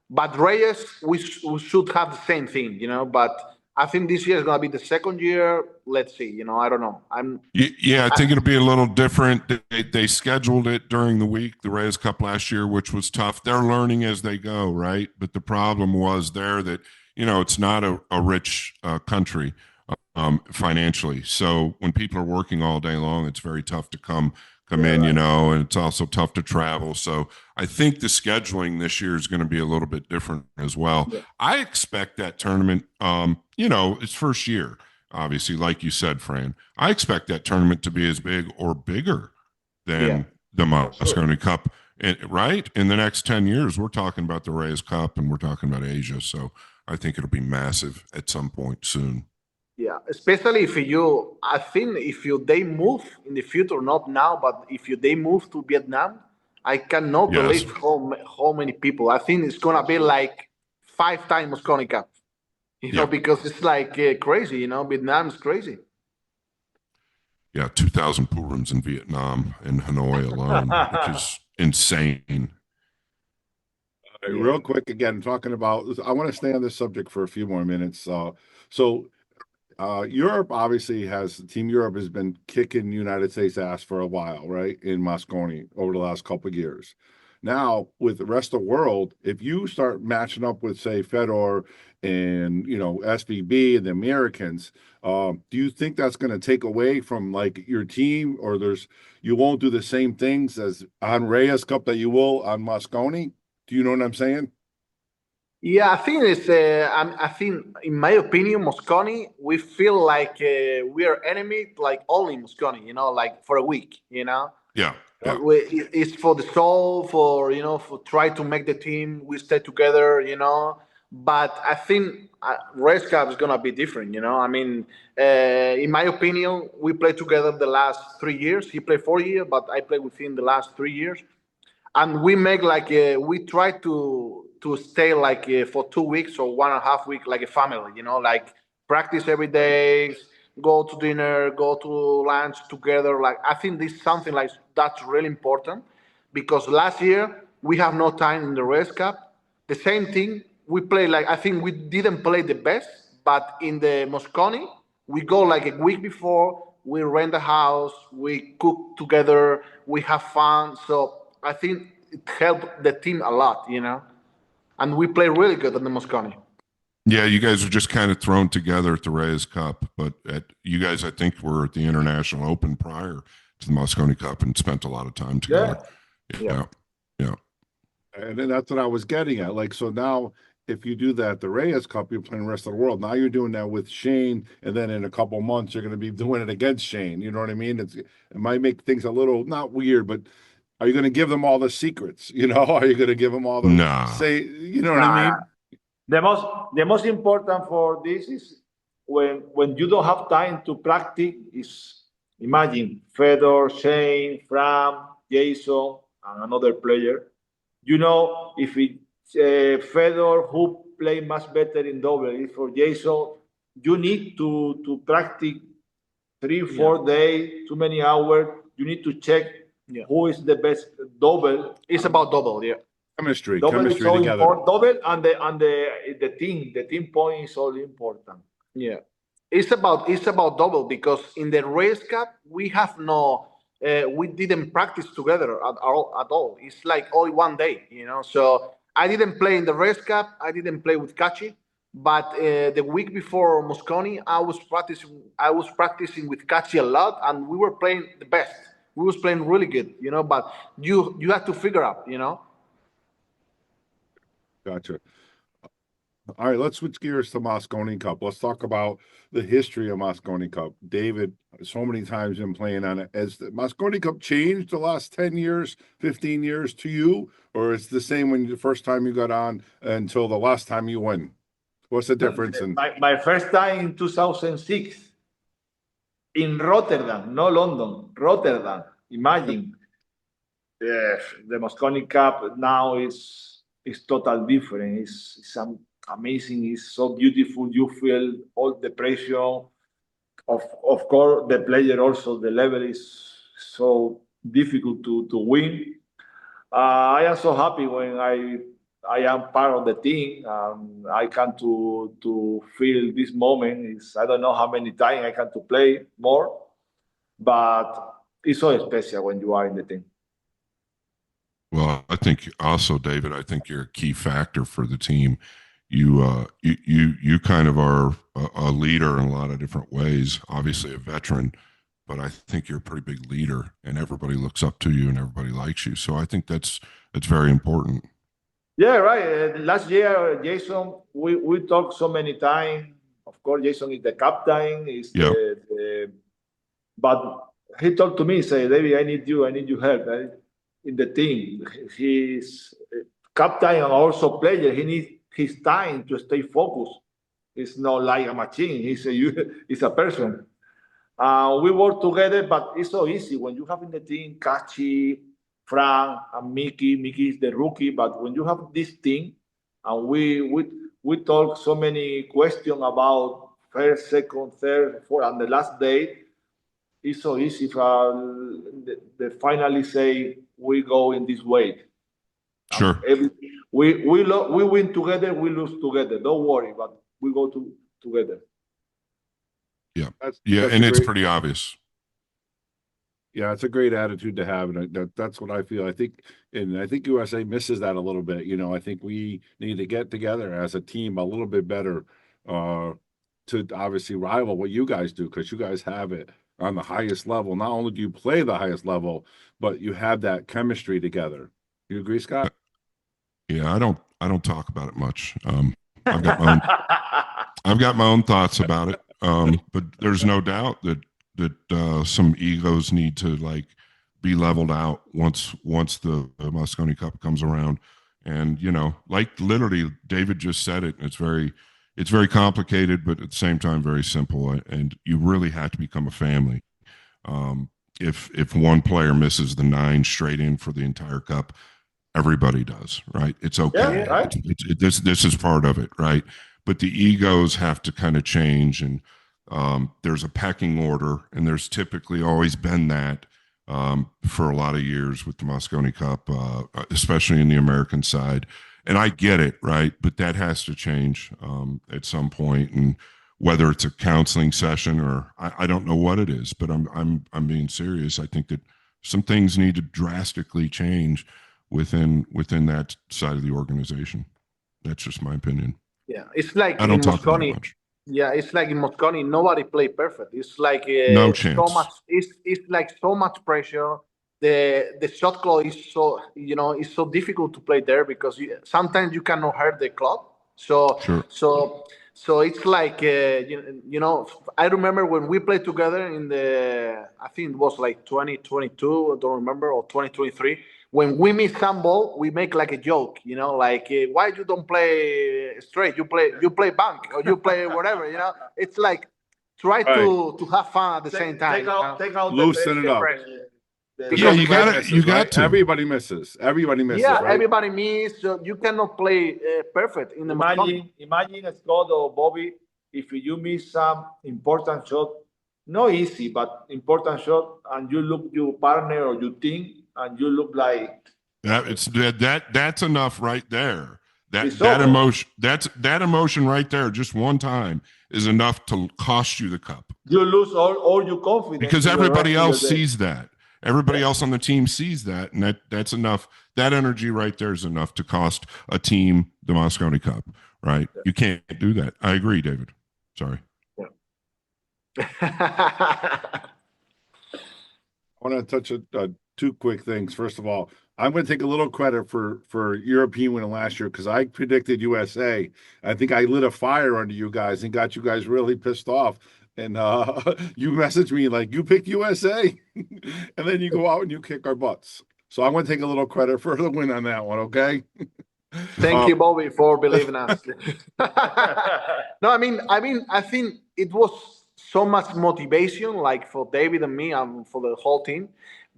But Reyes, we should have the same thing, But I think this year is going to be the second year. Let's see, I don't know. I think it'll be a little different. They scheduled it during the week, the RACK Cup last year, which was tough. They're learning as they go, right? But the problem was there that, it's not a rich country. Financially. So when people are working all day long, it's very tough to come come in, you know, and it's also tough to travel. So I think the scheduling this year is going to be a little bit different as well. Yeah. I expect that tournament, you know, it's first year, obviously, like you said, Fran. I expect that tournament to be as big or bigger than the Mosconi Cup, right? In the next 10 years, we're talking about the RACK Cup and we're talking about Asia. So I think it'll be massive at some point soon. Yeah, especially I think they move in the future, not now, but if they move to Vietnam, I cannot believe how many people. I think it's gonna be like 5 times Mosconi Cup, you know, because it's like crazy, you know, Vietnam is crazy. Yeah, 2,000 pool rooms in Vietnam and Hanoi alone, which is insane. Real quick, again, talking about, I want to stay on this subject for a few more minutes. Europe obviously Team Europe has been kicking United States ass for a while, right? In Mosconi over the last couple of years. Now, with the rest of the world, if you start matching up with, say, Fedor and, you know, SVB and the Americans, do you think that's going to take away from like your team, or you won't do the same things as on RACK Cup that you will on Mosconi? Do you know what I'm saying? Yeah, I think I think, in my opinion, Mosconi, we feel like we are enemy, like only Mosconi, you know, like for a week, you know. Yeah. It's for the soul, for, you know, for try to make the team, we stay together, you know. But I think RACK Cup is gonna be different, you know. I mean, in my opinion, we played together the last 3 years. He played 4 years, but I played with him the last 3 years, and we make like we try to stay like for 2 weeks or 1.5 weeks, like a family, you know, like practice every day, go to dinner, go to lunch together. Like, I think this is something like that's really important, because last year we have no time in the RACK Cup. The same thing, we play like, I think we didn't play the best, but in the Mosconi, we go like a week before, we rent a house, we cook together, we have fun. So I think it helped the team a lot, you know, and we play really good at the Mosconi. Yeah, you guys are just kind of thrown together at the RACK Cup, but you guys, I think, were at the International Open prior to the Mosconi Cup and spent a lot of time together. Yeah. And then that's what I was getting at. Like, so now if you do that, the RACK Cup, you're playing the rest of the world. Now you're doing that with Shane, and then in a couple months you're going to be doing it against Shane. You know what I mean? It might make things a little, not weird, but are you going to give them all the secrets? You know, are you going to give them all the say? You know what I mean? The most important for this is when you don't have time to practice. Is imagine Fedor, Shane, Fram, Jason, and another player. You know, if Fedor, who play much better in double, if for Jason, you need to practice 3-4 days, too many hours. You need to check who is the best double. It's about double, chemistry Double is so together. important. Double and the team point is all important. Yeah, it's about double, because in the RACK Cup we have we didn't practice together at all. It's like only 1 day, you know. So I didn't play in the RACK Cup. I didn't play with Kachi, but the week before Mosconi, I was practicing with Kachi a lot, and we were playing the best. We was playing really good, you know. But you have to figure out, you know. Gotcha. All right, let's switch gears to Mosconi Cup. Let's talk about the history of Mosconi Cup. David, so many times been playing on it. Has the Mosconi Cup changed the last 10 years, 15 years to you? Or it's the same when the first time you got on until the last time you win? What's the difference? My first time in 2006 in Rotterdam, no London, Rotterdam. Imagine. The Mosconi Cup now is total different. It's amazing. It's so beautiful. You feel all the pressure. Of course, the player also, the level is so difficult to win. I am so happy when I am part of the team. I can to feel this moment. I don't know how many times I can to play more, but it's so special when you are in the team. Well, I think also, David, I think you're a key factor for the team. You kind of are a leader in a lot of different ways. Obviously, a veteran, but I think you're a pretty big leader, and everybody looks up to you and everybody likes you. So I think that's very important. Yeah, right. Last year, Jason, we talked so many times. Of course, Jason is the captain. But he talked to me, say, David, I need you help in the team. He's captain and also player. He needs his time to stay focused. It's not like a machine. He's a person. We work together, but it's so easy when you have in the team Kachi, Frank, and Mickey. Mickey is the rookie, but when you have this team, and we talk so many questions about first, second, third, fourth, and the last day, it's so easy for the finally say we go in this way. Sure. We win together, we lose together. Don't worry, but we go together. Yeah, That's and it's pretty obvious. Yeah, it's a great attitude to have, and that's what I feel. I think USA misses that a little bit. You know, I think we need to get together as a team a little bit better to obviously rival what you guys do, because you guys have it on the highest level. Not only do you play the highest level, but you have that chemistry together. You agree, Scott? Yeah, I don't talk about it much. I've got my own thoughts about it. But there's no doubt that some egos need to like be leveled out once the Mosconi Cup comes around. And you know, like literally David just said it, it's very complicated, but at the same time very simple. And you really have to become a family. If one player misses the 9 straight in for the entire cup, everybody does, right? It's okay. Yeah, right. This is part of it, right? But the egos have to kind of change, and there's a pecking order, and there's typically always been that for a lot of years with the Mosconi Cup, especially in the American side. And I get it, right? But that has to change at some point, and whether it's a counseling session or I don't know what it is, but I'm being serious. I think that some things need to drastically change within that side of the organization. That's just my opinion. Yeah, it's like I don't talk about it Mosconi. much. Yeah, it's like in Mosconi, nobody play perfect. It's like No chance. so much. It's like so much pressure. The shot clock is so it's so difficult to play there because sometimes you cannot hurt the clock. So Sure. so it's like I remember when we played together in I think it was like 2022. I don't remember, or 2023. When we miss some ball, we make like a joke, like why you don't play straight? You play bank or you play whatever, It's like try to have fun at the same time. Take out Loosen it up. Yeah, you got to. Everybody misses. Yeah, right? everybody misses. So you cannot play perfect in the Imagine Scott or Bobby, if you miss some important shot, not easy, but important shot, and you look your partner or your team, and you look like that's enough right there. That emotion right there, just one time, is enough to cost you the cup. You lose all your confidence because everybody else sees that. Everybody else on the team sees that, and that's enough. That energy right there is enough to cost a team the Mosconi Cup, right? Yeah. You can't do that. I agree, David. Sorry. Yeah. I want to touch two quick things. First of all, I'm going to take a little credit for European winning last year because I predicted USA. I think I lit a fire under you guys and got you guys really pissed off. And you messaged me like, you picked USA, and then you go out and you kick our butts. So I'm going to take a little credit for the win on that one, okay? Thank you, Bobby, for believing us. No, I think it was so much motivation, like for David and me and for the whole team,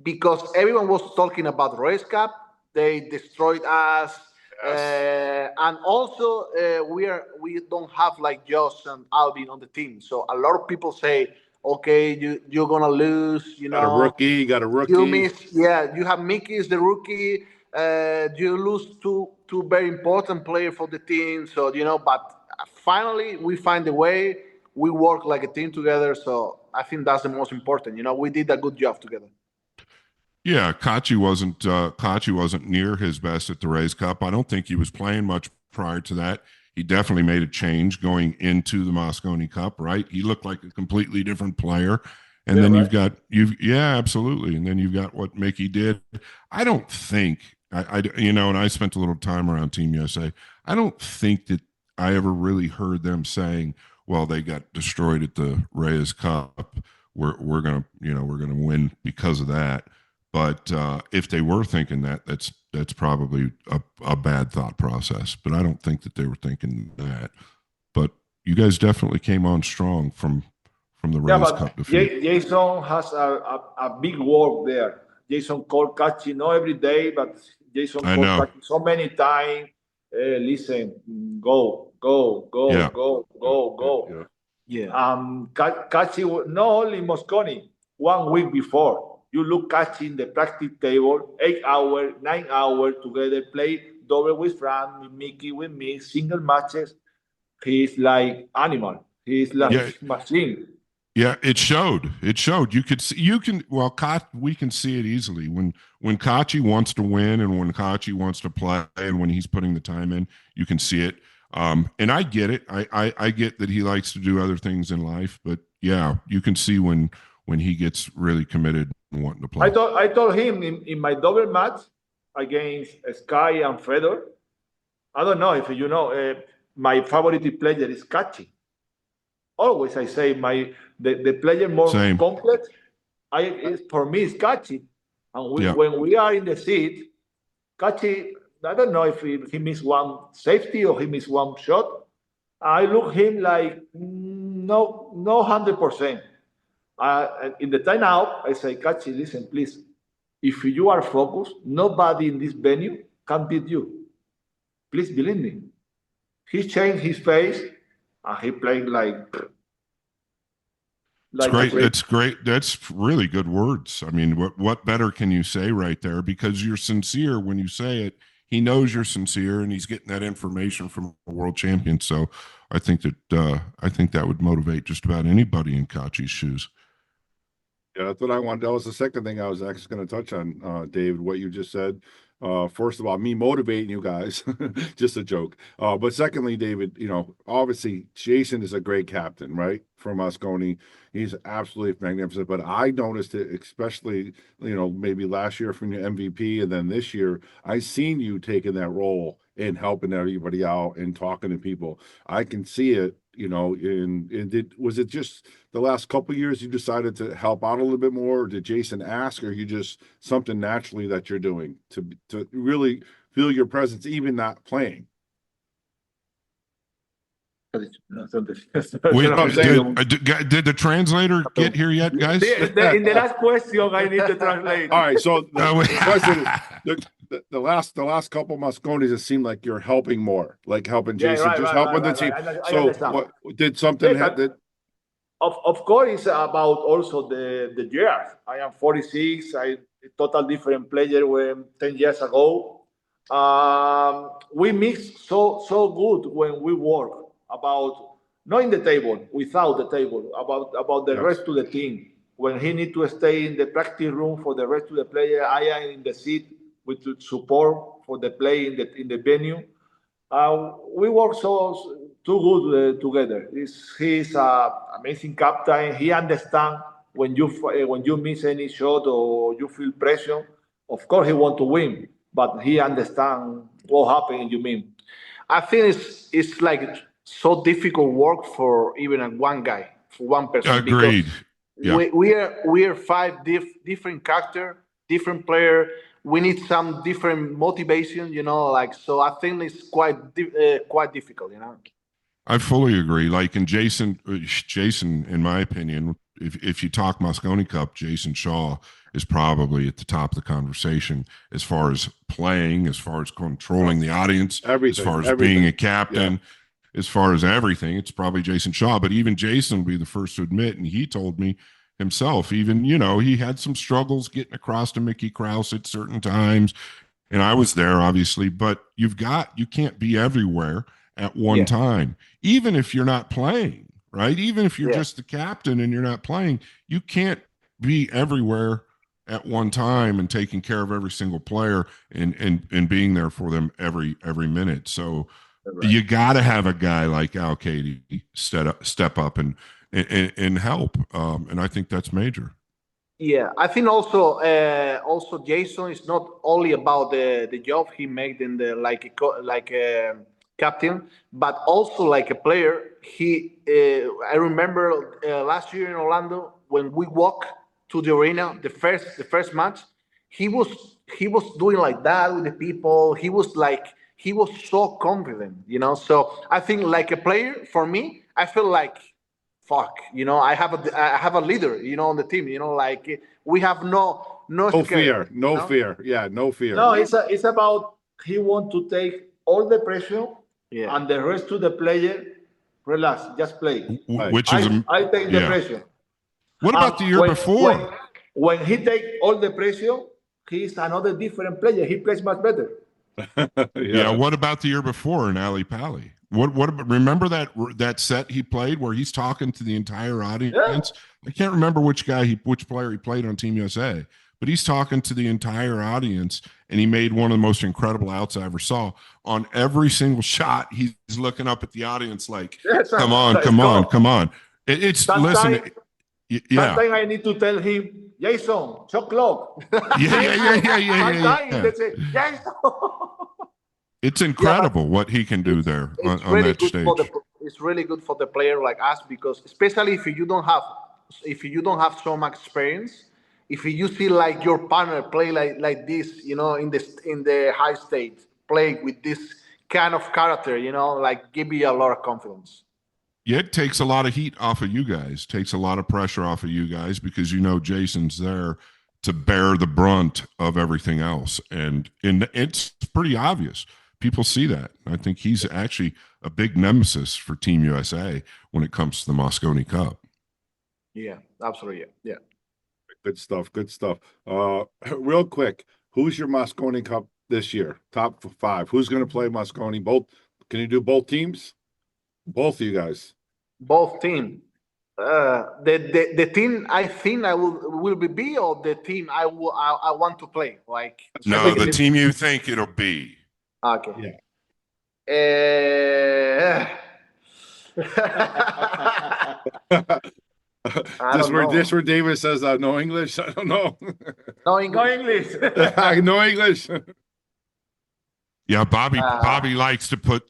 because everyone was talking about Race Cup. They destroyed us. And also we don't have like Josh and Alvin on the team, so a lot of people say, okay, you're gonna lose, got a rookie, you miss, you have Mickey is the rookie, you lose two very important players for the team, so but finally we find a way, we work like a team together, so I think that's the most important. We did a good job together. Yeah, Kachi wasn't near his best at the Rays Cup. I don't think he was playing much prior to that. He definitely made a change going into the Mosconi Cup, right? He looked like a completely different player, And Yeah, then right. yeah, absolutely. And then you've got what Mickey did. I don't think and I spent a little time around Team USA. I don't think that I ever really heard them saying, well, they got destroyed at the Reyes Cup. We're gonna win because of that. But if they were thinking that, that's probably a bad thought process. But I don't think that they were thinking that. But you guys definitely came on strong from the Yeah, Reyes Cup but defeat. Jason has a big work there. Jason called catching not every day, but Jason I called know. catching so many times. Listen, go, go, go, Yeah. go, go, go. Yeah. Catching not only Mosconi. 1 week before, you look catching the practice table, 8 hours, 9 hours together, play double with Fran, with Mickey, with me, single matches. He's like animal. He's like Yeah. machine. Yeah, it showed. It showed. You could see. We can see it easily when Kachi wants to win and when Kachi wants to play and when he's putting the time in. You can see it. And I get it. I get that he likes to do other things in life, but yeah, you can see when he gets really committed and wanting to play. I told him in my double match against Sky and Fedor. I don't know if you know. My favorite player is Kachi. Always I say the player more Same. complex. For me is Kachi, and when we are in the seat, Kachi. I don't know if he missed one safety or he missed one shot. I look him like no 100%. In the timeout, I say, Kachi, listen, please. If you are focused, nobody in this venue can beat you. Please believe me. He changed his face and he played like It's great. That's great. That's really good words. I mean, what better can you say right there? Because you're sincere when you say it. He knows you're sincere, and he's getting that information from a world champion. So, I think that would motivate just about anybody in Kachi's shoes. Yeah, that's what I wanted. That was the second thing I was actually going to touch on, David, what you just said. First of all, me motivating you guys, just a joke. But secondly, David, obviously Jason is a great captain, right? From Mosconi. He's absolutely magnificent. But I noticed it, especially, maybe last year from your MVP and then this year, I seen you taking that role and helping everybody out and talking to people. I can see it, was it just the last couple of years you decided to help out a little bit more, or did Jason ask, or you just something naturally that you're doing to really feel your presence, even not playing? Did the translator get here yet, guys? In the last question, I need to translate. All right, so the last couple of Mosconis, it seemed like you're helping more, like helping Jason, helping the team. What did something happen? Of course, it's about also the years. I am 46. I total different player when 10 years ago. We mix so good when we work about not in the table, without the table, about the rest of the team. When he need to stay in the practice room for the rest of the player, I am in the seat with support for the play in the venue. We work too good together. He's an amazing captain. He understands when you miss any shot or you feel pressure. Of course, he want to win, but he understands what happened. You mean? I think it's like so difficult work for even one guy, for one person. Agreed. Yeah. We are five different character, different player. We need some different motivation, so I think it's quite difficult, I fully agree. Like, and Jason, in my opinion, if you talk Mosconi Cup, Jason Shaw is probably at the top of the conversation as far as playing, as far as controlling the audience, as far as being a captain, as far as everything. It's probably Jason Shaw. But even Jason will be the first to admit, and he told me himself, even, he had some struggles getting across to Mickey Krause at certain times. And I was there, obviously, but you can't be everywhere at one time, even if you're not playing, right? Even if you're just the captain and you're not playing, you can't be everywhere at one time and taking care of every single player and being there for them every minute. So you got to have a guy like Alcaide step up and and help. And I think that's major. Yeah, I think also Jason is not only about the job he made in the like a captain, but also like a player. I remember last year in Orlando when we walked to the arena, the first match, he was doing like that with the people. He was so confident, you know. So I think like a player, for me, I feel like fuck, you know, I have a leader, you know, on the team, you know, like we have no No scare, fear, no you know? fear. Yeah, no fear. No, it's about he want to take all the pressure Yeah. and the rest to the player. Relax, just play. Right. Which is I take the yeah. pressure. What about the year before? When he take all the pressure, he's another different player. He plays much better. Yeah. What about the year before in Ali Pali? What remember that set he played where he's talking to the entire audience? I can't remember which player he played on Team USA, but he's talking to the entire audience, and he made one of the most incredible outs I ever saw. On every single shot, he's looking up at the audience like, come on. It's Sometimes, listen. Yeah. Sometimes I need to tell him, Jason, shot clock. Yeah. Sometimes they say, Jason. It's incredible what he can do there on really that good stage. It's really good for the player like us, because especially if you don't have so much experience, if you see like your partner play like this, you know, in the high stage, play with this kind of character, you know, like give you a lot of confidence. Yeah, it takes a lot of heat off of you guys, takes a lot of pressure off of you guys, because you know Jason's there to bear the brunt of everything else. And it's pretty obvious. People see that. I think he's actually a big nemesis for Team USA when it comes to the Mosconi Cup. Yeah, absolutely. Yeah. Good stuff. Real quick, who's your Mosconi Cup this year? Top 5. Who's going to play Mosconi? Both? Can you do both teams? Both of you guys. Both team. The team I think I will be or the team I want to play. Like no, the team you think it'll be. Okay. Yeah. This where David says no English. I don't know. No English. No English. Yeah, Bobby likes to put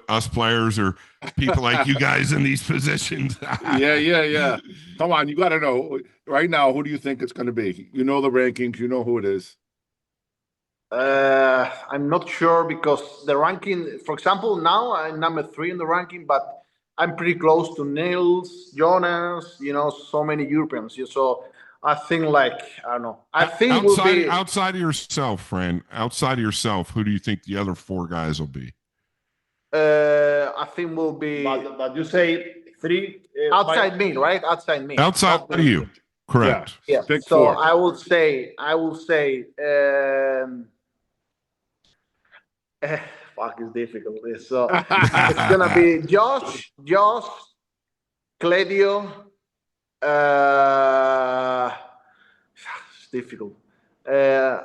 us players or people like you guys in these positions. Yeah. Come on, you got to know right now. Who do you think it's going to be? You know the rankings. You know who it is. I'm not sure because the ranking, for example, now I'm number 3 in the ranking, but I'm pretty close to Nils, Jonas, you know, so many Europeans. So I think I don't know. I think outside of yourself, Fran, who do you think the other 4 guys will be? I think will be. But you say 3 outside me, right? Outside me. Outside of you, correct? Yeah. Pick so 4. I will say. Fuck, it's difficult. So it's gonna be Josh, Cledio. It's difficult. I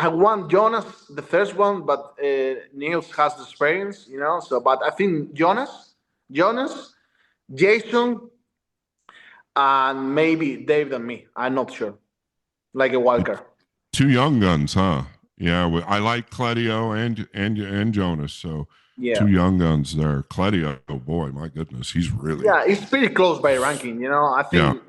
want Jonas, the first one, but Niels has the experience, you know. So, but I think Jonas, Jason, and maybe Dave and me. I'm not sure. Like a wildcard. 2 young guns, huh? Yeah, I like Cledio and Jonas. So yeah, 2 young guns there. Cledio, oh boy, my goodness, he's really he's pretty close by ranking. You know, I think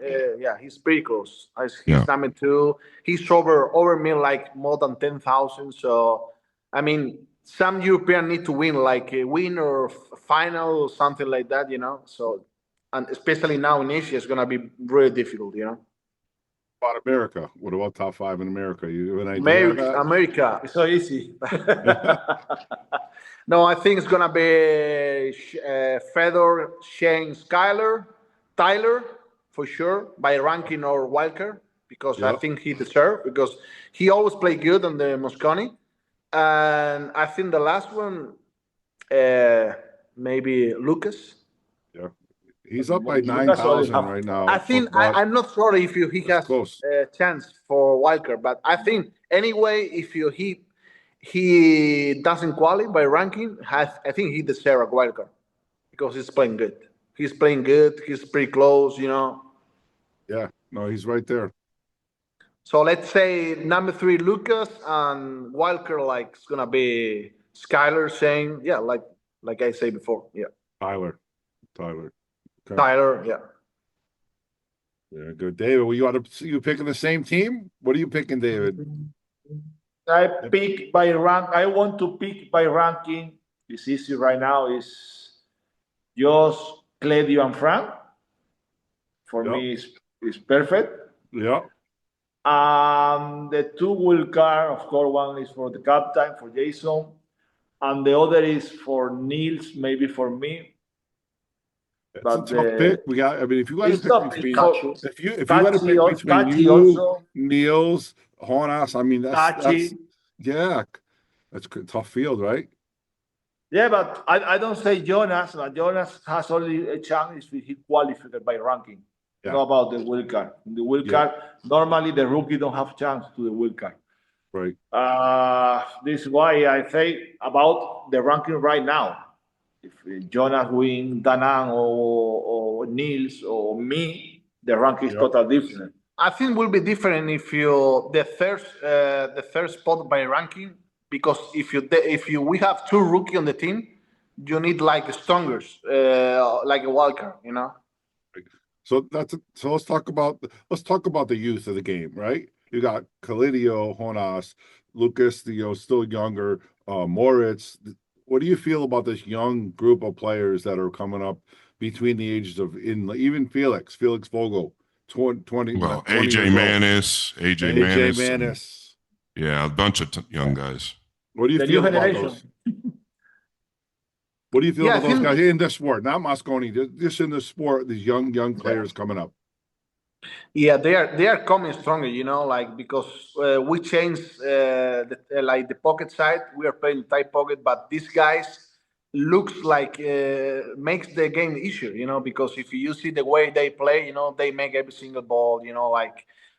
he's pretty close. He's number 2. He's over me like more than 10,000. So I mean, some European need to win like a win or final or something like that. You know, so and especially now in Asia, it's gonna be really difficult. You know. About America. What about top 5 in America? You have an idea? America. It's so easy. No, I think it's gonna be Fedor, Shane, Skyler, Tyler for sure by ranking or wildcard because I think he deserves because he always played good on the Mosconi, and I think the last one maybe Lucas. Yeah. He's up by 9,000 right now. I think I'm not sure if he has a chance for wildcard, but I think anyway, if he doesn't qualify by ranking, I think he deserves a wildcard because he's playing good. He's playing good. He's pretty close, Yeah, no, he's right there. So let's say number 3, Lucas, and wildcard like it's gonna be Skyler, Shane. Yeah, like I said before. Yeah, Tyler. Okay. Tyler. Yeah. Yeah, good. David, you picking the same team? What are you picking, David? I pick by rank. I want to pick by ranking. It's easy right now. Is just Cledio and Frank. For me, it's perfect. Yeah. The 2 wild card, of course, one is for the captain, for Jason, and the other is for Niels, maybe for me. It's a tough pick. We got. I mean, if you got to pick between, if you got to pick between you, also, Niels, Jonas, I mean that's a tough field, right? Yeah, but I don't say Jonas. But Jonas has only a chance if he qualified by ranking. Yeah. Not about the wild card. In the wild card, normally the rookie don't have chance to the wild card. Right. This is why I say about the ranking right now. If Jonas win Danan or Niels or me, the ranking is totally different. I think will be different if you the third spot by ranking, because if we have 2 rookie on the team, you need like strongers, like a wildcard, So let's talk about the youth of the game, right? You got Calidio, Jonas, Lucas, still younger, Moritz. What do you feel about this young group of players that are coming up between the ages of even Felix Vogel, 20? Well, 20 AJ Manis, AJ Manis. Yeah, a bunch of young guys. What do you feel about those? What do you feel about those guys in this sport? Not Mosconi, just in the sport. These young players coming up. Yeah, they are coming stronger, because we changed the pocket side. We are playing tight pocket, but these guys looks like makes the game easier, because if you see the way they play, they make every single ball,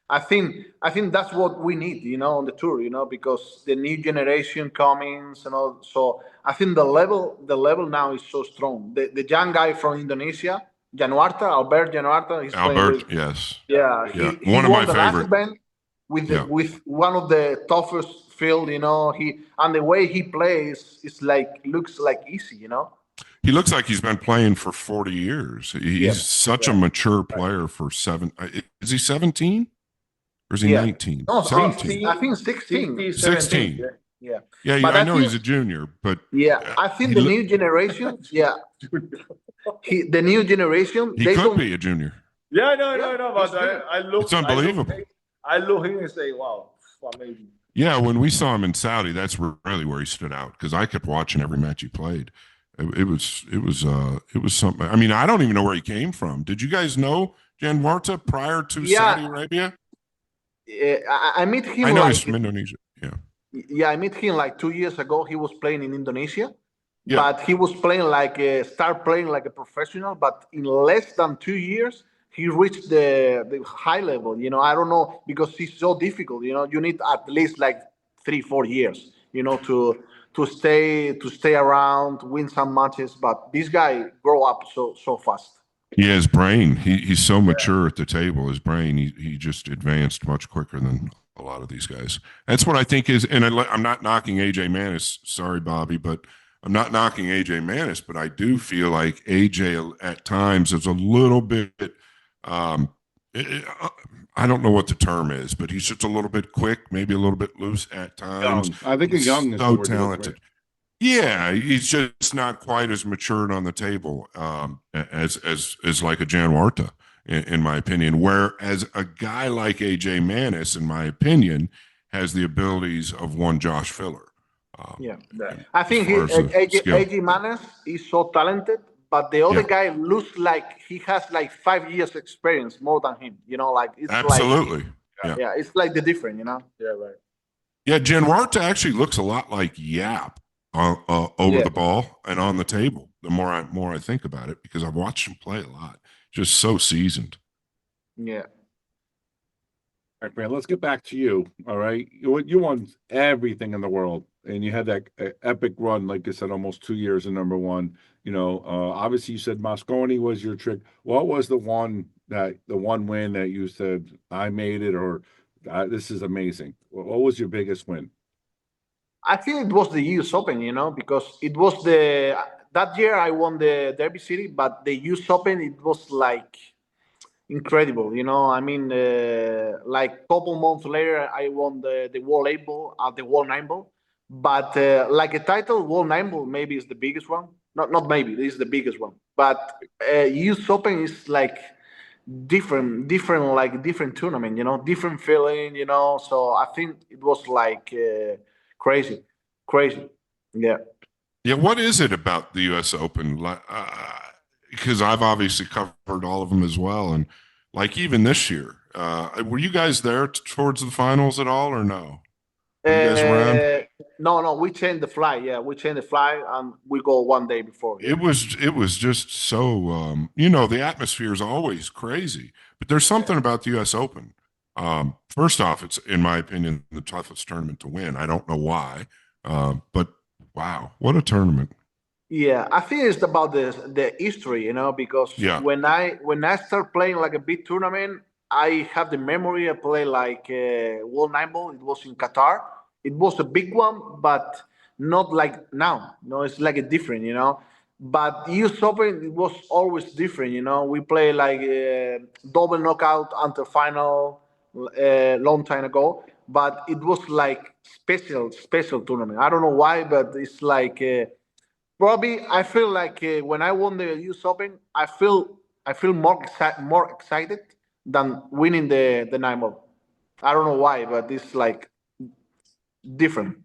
I think that's what we need, on the tour, because the new generation coming and all. So I think the level now is so strong. The young guy from Indonesia, Albert Januarta, he's playing yes. Yeah, he one of my favorite with one of the toughest field, and the way he plays is looks like easy, He looks like he's been playing for 40 years. He's such a mature player for 7. Is he 17? Or is he 19? No, 17. I think 16. 16. Yeah. Yeah, but I know he's a junior, but I think the new generation, the new generation, he could be a junior. Yeah, no, but I look. It's unbelievable. I look him and say, "Wow, amazing." Yeah, when we saw him in Saudi, that's really where he stood out, because I kept watching every match he played. It was something. I mean, I don't even know where he came from. Did you guys know Januarta prior to Saudi Arabia? I met him. I know he's from Indonesia. Yeah. Yeah, I met him like 2 years ago. He was playing in Indonesia, but he was playing start playing like a professional. But in less than 2 years, he reached the high level. I don't know, because it's so difficult. You need at least like 3-4 years. To stay around, win some matches. But this guy grow up so fast. Yeah, his brain. He's so mature at the table. His brain. He just advanced much quicker than a lot of these guys. That's what I think is. And I'm not knocking AJ Manis. Sorry, Bobby, but I'm not knocking AJ Manis. But I do feel like AJ at times is a little bit. I don't know what the term is, but he's just a little bit quick, maybe a little bit loose at times. I think he's young is so talented. Right? Yeah, he's just not quite as matured on the table as like a Januarta, in my opinion. Whereas a guy like AJ Manis, in my opinion, has the abilities of one Josh Filler. I think AJ Manis is so talented, but the other guy looks like he has like 5 years experience more than him. It's absolutely. It's like the different. Yeah, right. Yeah, Januarta actually looks a lot like Yap. Over the ball and on the table. The more I think about it, because I've watched him play a lot, just so seasoned. Yeah. All right, Fran, let's get back to you. All right. You won everything in the world, and you had that epic run, like I said, almost 2 years in number one. Obviously you said Mosconi was your trick. What was the one win that you said, I made it, or this is amazing? What was your biggest win? I think it was the US Open, because it was that year I won the Derby City, but the US Open, it was like incredible. I mean, like couple months later, I won the World 8 Ball at the World 9 Ball. But like a title, World 9 Ball maybe is the biggest one. Not maybe, this is the biggest one. But US Open is like different like different tournament, different feeling, So I think it was like crazy. Yeah. Yeah, what is it about the U.S. Open? Because I've obviously covered all of them as well, and like even this year, were you guys there towards the finals at all, or no? Were you guys around? No, we changed the flight. Yeah, we changed the flight, and we go one day before. Yeah. It was just so the atmosphere is always crazy, but there's something about the U.S. Open. First off, it's in my opinion the toughest tournament to win. I don't know why, but wow, what a tournament! Yeah, I think it's about the history, because when I start playing like a big tournament, I have the memory. I play like World 9 Ball. It was in Qatar. It was a big one, but not like now. It's like a different, But US Open, it was always different, We play like double knockout until final long time ago, but it was like special tournament. I don't know why, but it's like probably I feel like when I won the US Open, I feel more excited than winning the 9 Ball. I don't know why, but it's like different.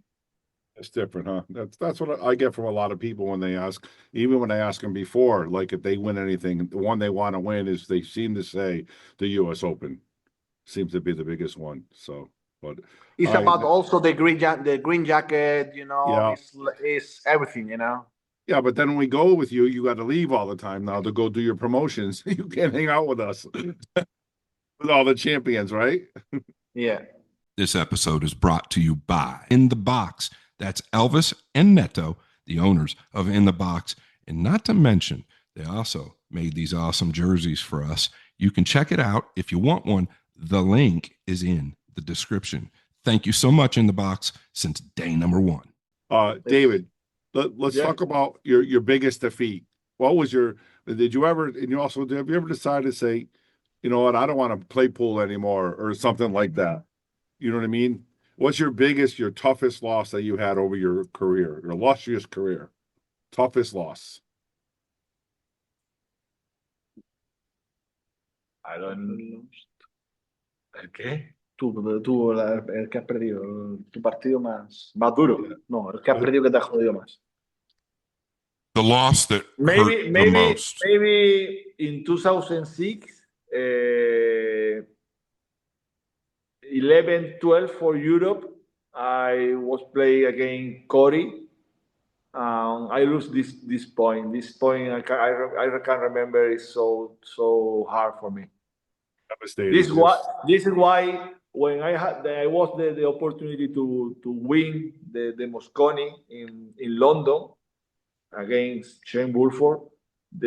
It's different, huh? That's what I get from a lot of people when they ask, even when I ask them before, like if they win anything, the one they want to win is they seem to say the U.S. Open seems to be the biggest one. So, but it's about also the green jacket, Yeah. It's everything, Yeah, but then when we go with you, you got to leave all the time now to go do your promotions. You can't hang out with us with all the champions, right? Yeah. This episode is brought to you by In the Box. That's Elvis and Neto, the owners of In the Box. And not to mention, they also made these awesome jerseys for us. You can check it out if you want one. The link is in the description. Thank you so much, In the Box, since day number one. David, let's talk about your biggest defeat. What was have you ever decided to say, you know what, I don't want to play pool anymore or something like that? You know what I mean? What's your toughest loss that you had over your career, your illustrious career? Toughest loss. I don't. ¿El qué? El que has perdido, tu partido más duro. No, el que has perdido que te ha jodido más. The loss that hurt the most. Maybe in 2006, 11-12 for Europe. I was playing against Cody. I lose this point. This point I can't remember. It's so hard for me. This is why when I was the opportunity to win the Mosconi in London against Shane Bulford,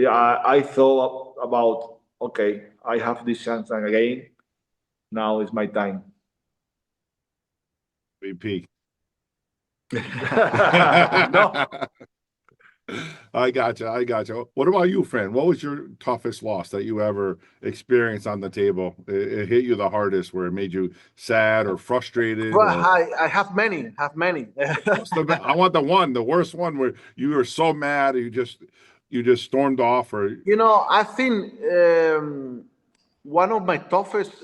I thought about, okay, I have this chance again. Now is my time. VP. No. I got you. What about you, friend? What was your toughest loss that you ever experienced on the table? It hit you the hardest, where it made you sad or frustrated? Well, I have many. I want the worst one where you were so mad you just stormed off, or I think one of my toughest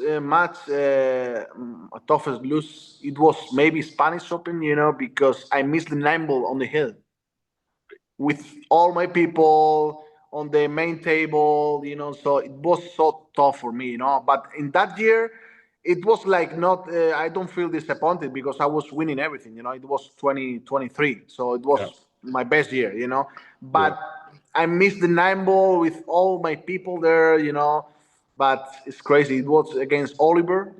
toughest lose, it was maybe Spanish Open, because I missed the 9 ball on the hill with all my people on the main table, so it was so tough for me, But in that year, it was like not, I don't feel disappointed because I was winning everything, It was 2023, so it was my best year, But I missed the 9 ball with all my people there, But it's crazy. It was against Oliver,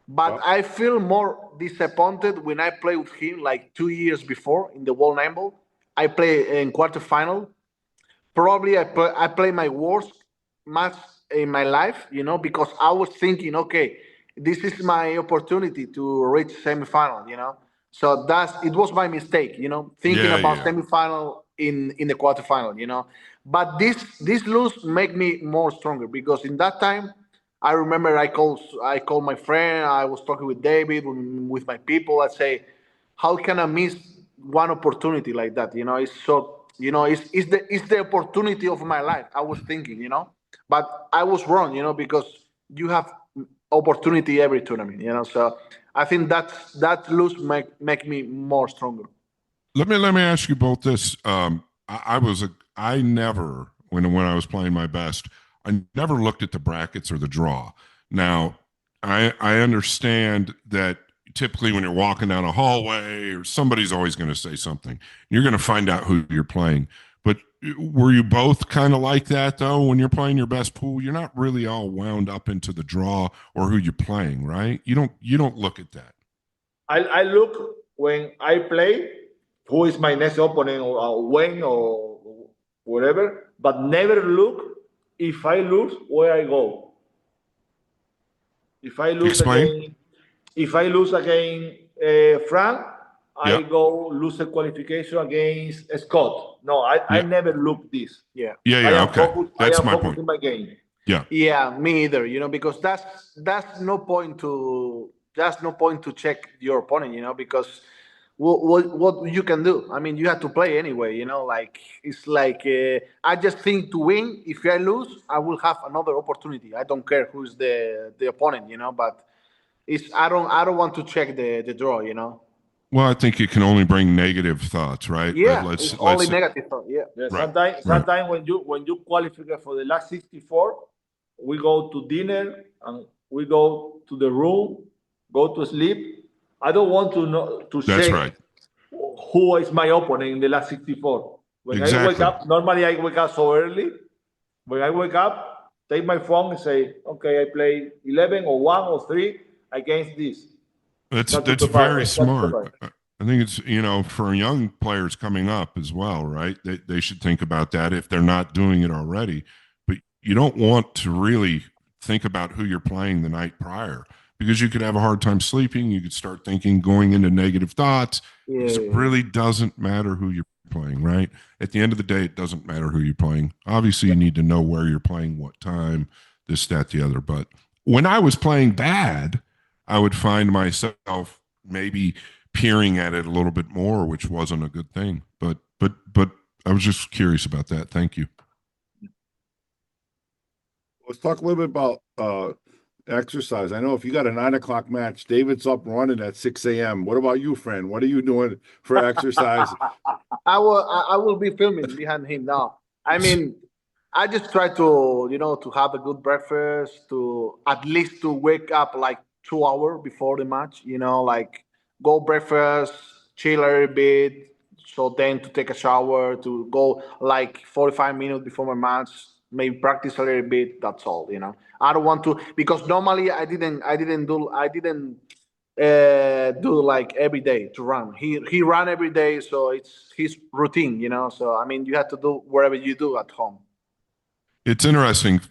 But I feel more disappointed when I play with him like 2 years before in the World Nine Ball. I play in quarterfinal. Probably I play my worst match in my life, because I was thinking, okay, this is my opportunity to reach semifinal, So it was my mistake, thinking Yeah, about yeah. semifinal in the quarterfinal, But this lose make me more stronger because in that time I remember I called my friend. I was talking with David, with my people. I say, how can I miss one opportunity like that? It's so it's the opportunity of my life. I was thinking, but I was wrong, because you have opportunity every tournament, So I think that lose make me more stronger. Let me ask you both this. I never when I was playing my best, I never looked at the brackets or the draw. Now, I understand that typically when you're walking down a hallway or somebody's always going to say something, you're going to find out who you're playing. But were you both kind of like that though? When you're playing your best pool, you're not really all wound up into the draw or who you're playing, right? You don't look at that. I look when I play who is my next opponent or when or whatever, but never look if I lose where I go. If I lose Explain. again, if I lose against Frank, I Yeah. go lose a qualification against Scott. No, I Yeah. never look this. Yeah. Yeah. Okay. I That's am my focused point. in my game. Yeah. Yeah, me either. Because that's no point to check your opponent. Because what you can do. I mean, you have to play anyway. Like it's like I just think to win. If I lose, I will have another opportunity. I don't care who's the opponent. But I don't want to check the draw. Well, I think it can only bring negative thoughts, right? Yeah, Let's it's only let's negative thought. Yeah. Yeah, Right, sometimes when you qualify for the last 64, we go to dinner and we go to the room, go to sleep. I don't want to know to That's check right. who is my opponent in the last 64. When I wake Exactly. up, normally I wake up so early. When I wake up, take my phone and say, okay, I play 11 or 1 or 3 against this. That's Not to that's prepare, very not to smart. prepare. I think it's for young players coming up as well, right? They should think about that if they're not doing it already. But you don't want to really think about who you're playing the night prior because you could have a hard time sleeping. You could start thinking, going into negative thoughts. Because it Yeah. really doesn't matter who you're playing, right? At the end of the day, it doesn't matter who you're playing. Obviously, you need to know where you're playing, what time, this, that, the other. But when I was playing bad, I would find myself maybe peering at it a little bit more, which wasn't a good thing. But I was just curious about that. Thank you. Let's talk a little bit about exercise. I know if you got a 9 o'clock match, David's up running at 6 a.m. What about you, friend? What are you doing for exercise? I will be filming behind him now. I mean, I just try to have a good breakfast, to at least to wake up like 2 hours before the match, like go breakfast, chill a little bit, so then to take a shower, to go like 45 minutes before my match, maybe practice a little bit. That's all. I don't want to, because normally I didn't do like every day to run. He ran every day, so it's his routine. So I mean, you have to do whatever you do at home. It's interesting.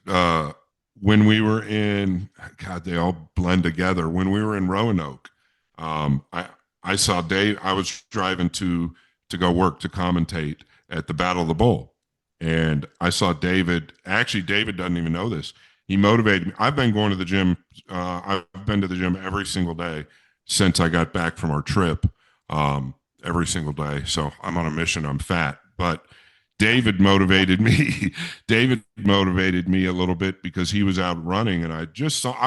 When we were in, God, they all blend together. When we were in Roanoke, I saw Dave. I was driving to go work to commentate at the Battle of the Bull, and I saw David. Actually, David doesn't even know this. He motivated me. I've been going to the gym. I've been to the gym every single day since I got back from our trip. Every single day. So I'm on a mission. I'm fat, but David motivated me. David motivated me a little bit because he was out running, and I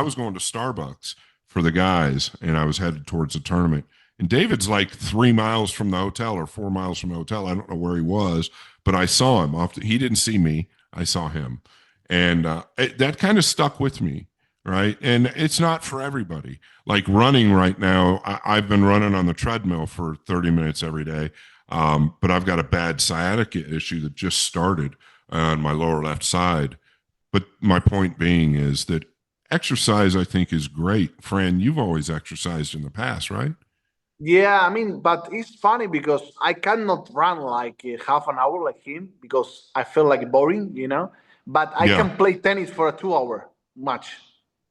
was going to Starbucks for the guys, and I was headed towards the tournament. And David's like 3 miles from the hotel or 4 miles from the hotel. I don't know where he was, but I saw him. He didn't see me. I saw him. And that kind of stuck with me, right? And it's not for everybody. Like running right now, I've been running on the treadmill for 30 minutes every day. But I've got a bad sciatica issue that just started on my lower left side. But my point being is that exercise, I think, is great. Fran, you've always exercised in the past, right? Yeah, I mean, but it's funny because I cannot run like half an hour like him because I feel like boring, you know. But I Yeah. can play tennis for a 2 hour match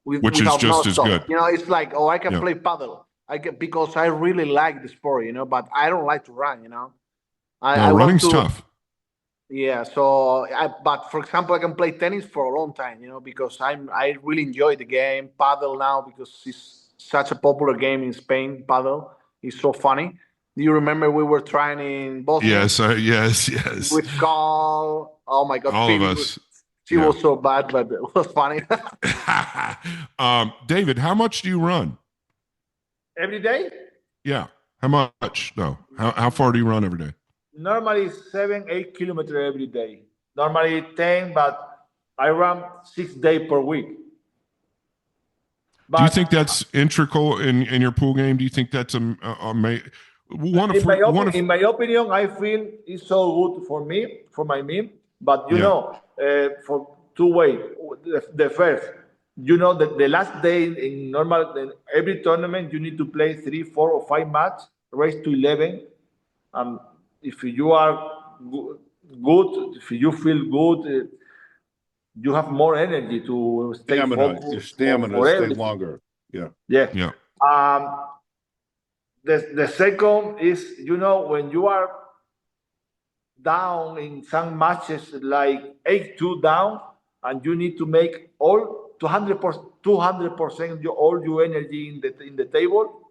Which is without just no as stop. good. You know, it's like, oh, I can Yeah. play paddle. I can because I really like the sport, you know. But I don't like to run, you know. I want Running's to. tough. Yeah, so but for example, I can play tennis for a long time, you know, because I really enjoy the game. Paddle now because it's such a popular game in Spain. Paddle is so funny. Do you remember we were trying in Bosnia? Yes. With Carl. Oh my God, All of Phil, us. she was so bad, but it was funny. David, how much do you run? Every day? Yeah. How much? No. How far do you run every day? Normally 7-8 kilometers every day. Normally 10, but I run 6 days per week. But do you think that's integral in your pool game? Do you think that's in my opinion, I feel it's so good for me, for my meme. But you know, for 2 ways. The first, you know, the last day in every tournament, you need to play 3, 4, or 5 matches, race to 11. If you are good, if you feel good, you have more energy to stay focused. Your stamina for stay everything. longer. Yeah. Yeah. The second is, you know, when you are down in some matches like 8-2 down, and you need to make all 200% all your energy in the table.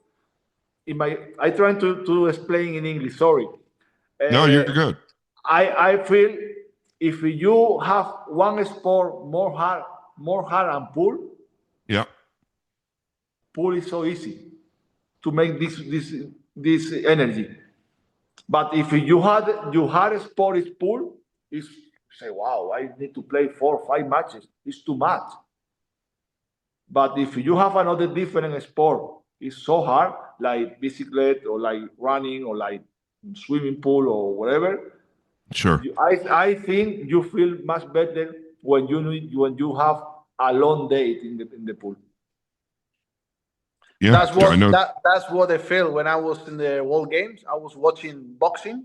I trying to explain in English. Sorry. No, you're good. I feel if you have one sport more hard than pool. Yeah. Pool is so easy to make this energy. But if you had sport is pool, is say, wow, I need to play 4 or 5 matches. It's too much. But if you have another different sport, it's so hard, like bicycle or like running or like swimming pool or whatever. Sure. I think you feel much better when you have a long day in the pool. Yeah, that's what I feel when I was in the World Games. I was watching boxing.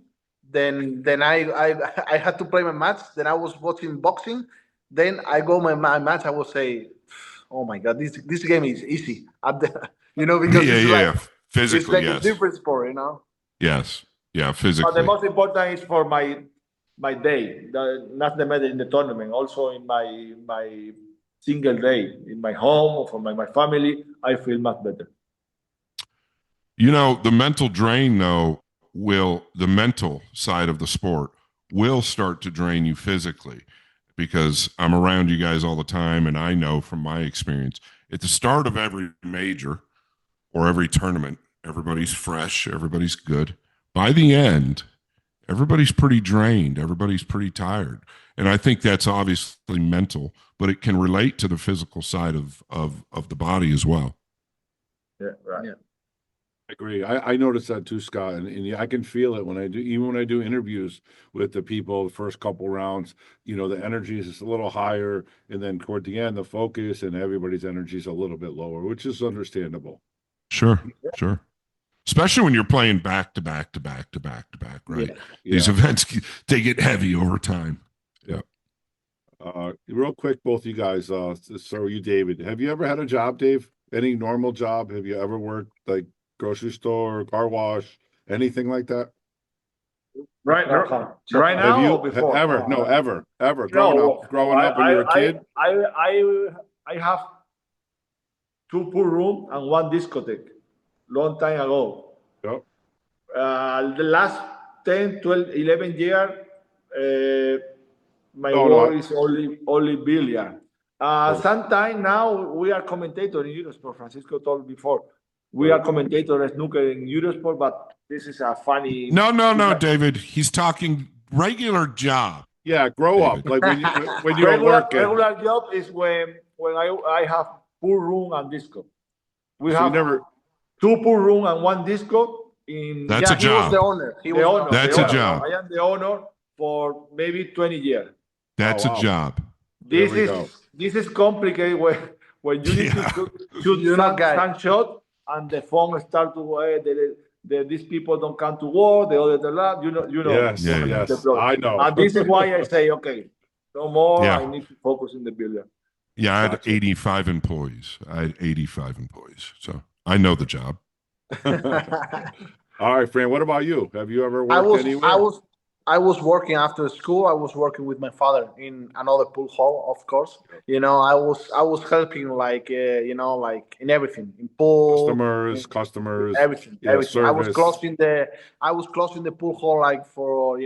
Then I had to play my match. Then I was watching boxing. Then I go my match. I will say, oh my God, this game is easy. You know, because physically, it's like yes. a different sport, you know. Yes, yeah, physically. But the most important is for my day, not the matter in the tournament. Also in my single day, in my home or for my family, I feel much better. You know, the mental drain, though, the mental side of the sport will start to drain you physically, because I'm around you guys all the time, and I know from my experience, at the start of every major or every tournament, everybody's fresh, everybody's good. By the end, everybody's pretty drained, everybody's pretty tired. And I think that's obviously mental, but it can relate to the physical side of the body as well. Yeah, right. Yeah. I agree. I noticed that too, Scott, and I can feel it when I do interviews with the people. The first couple rounds, you know, the energy is just a little higher, and then toward the end, the focus and everybody's energy is a little bit lower, which is understandable. Sure. Especially when you're playing back to back, right? Yeah. These events, they get heavy over time. Yeah. Real quick, both you guys. So you, David, have you ever had a job, Dave? Any normal job? Have you ever worked like grocery store, car wash, anything like that? Right now or before? Ever growing up when you were a kid? I have 2 pool rooms and 1 discotheque long time ago. Yep. The last 10, 12, 11 years, my work is only billiard. Sometimes now we are commentator in Eurosport. Francisco told before. We are commentator at snooker in Eurosport, but this is a funny. No, David. He's talking regular job. Yeah, grow up. Like when you're working. Regular job is when I have pool room and disco. We have 2 pool room and 1 disco. That's a job. He was the owner. That's a job. I am the owner for maybe 20 years. That's a job. This is complicated when you need Yeah. to shoot You're not guy. some shot, and the phone start to these people don't come to work, the other you know Yes, Yeah, yeah. yes, I know. and this is why I say, okay, no more. Yeah. I need to focus in the billiard. Yeah, I had Gotcha. 85 employees. So I know the job. All right, Fran, what about you? Have you ever worked anywhere? I was working after school. I was working with my father in another pool hall, of course. You know, I was helping like like in everything, in pool, Customers, everything, yeah, everything. I was service. closing the pool hall like for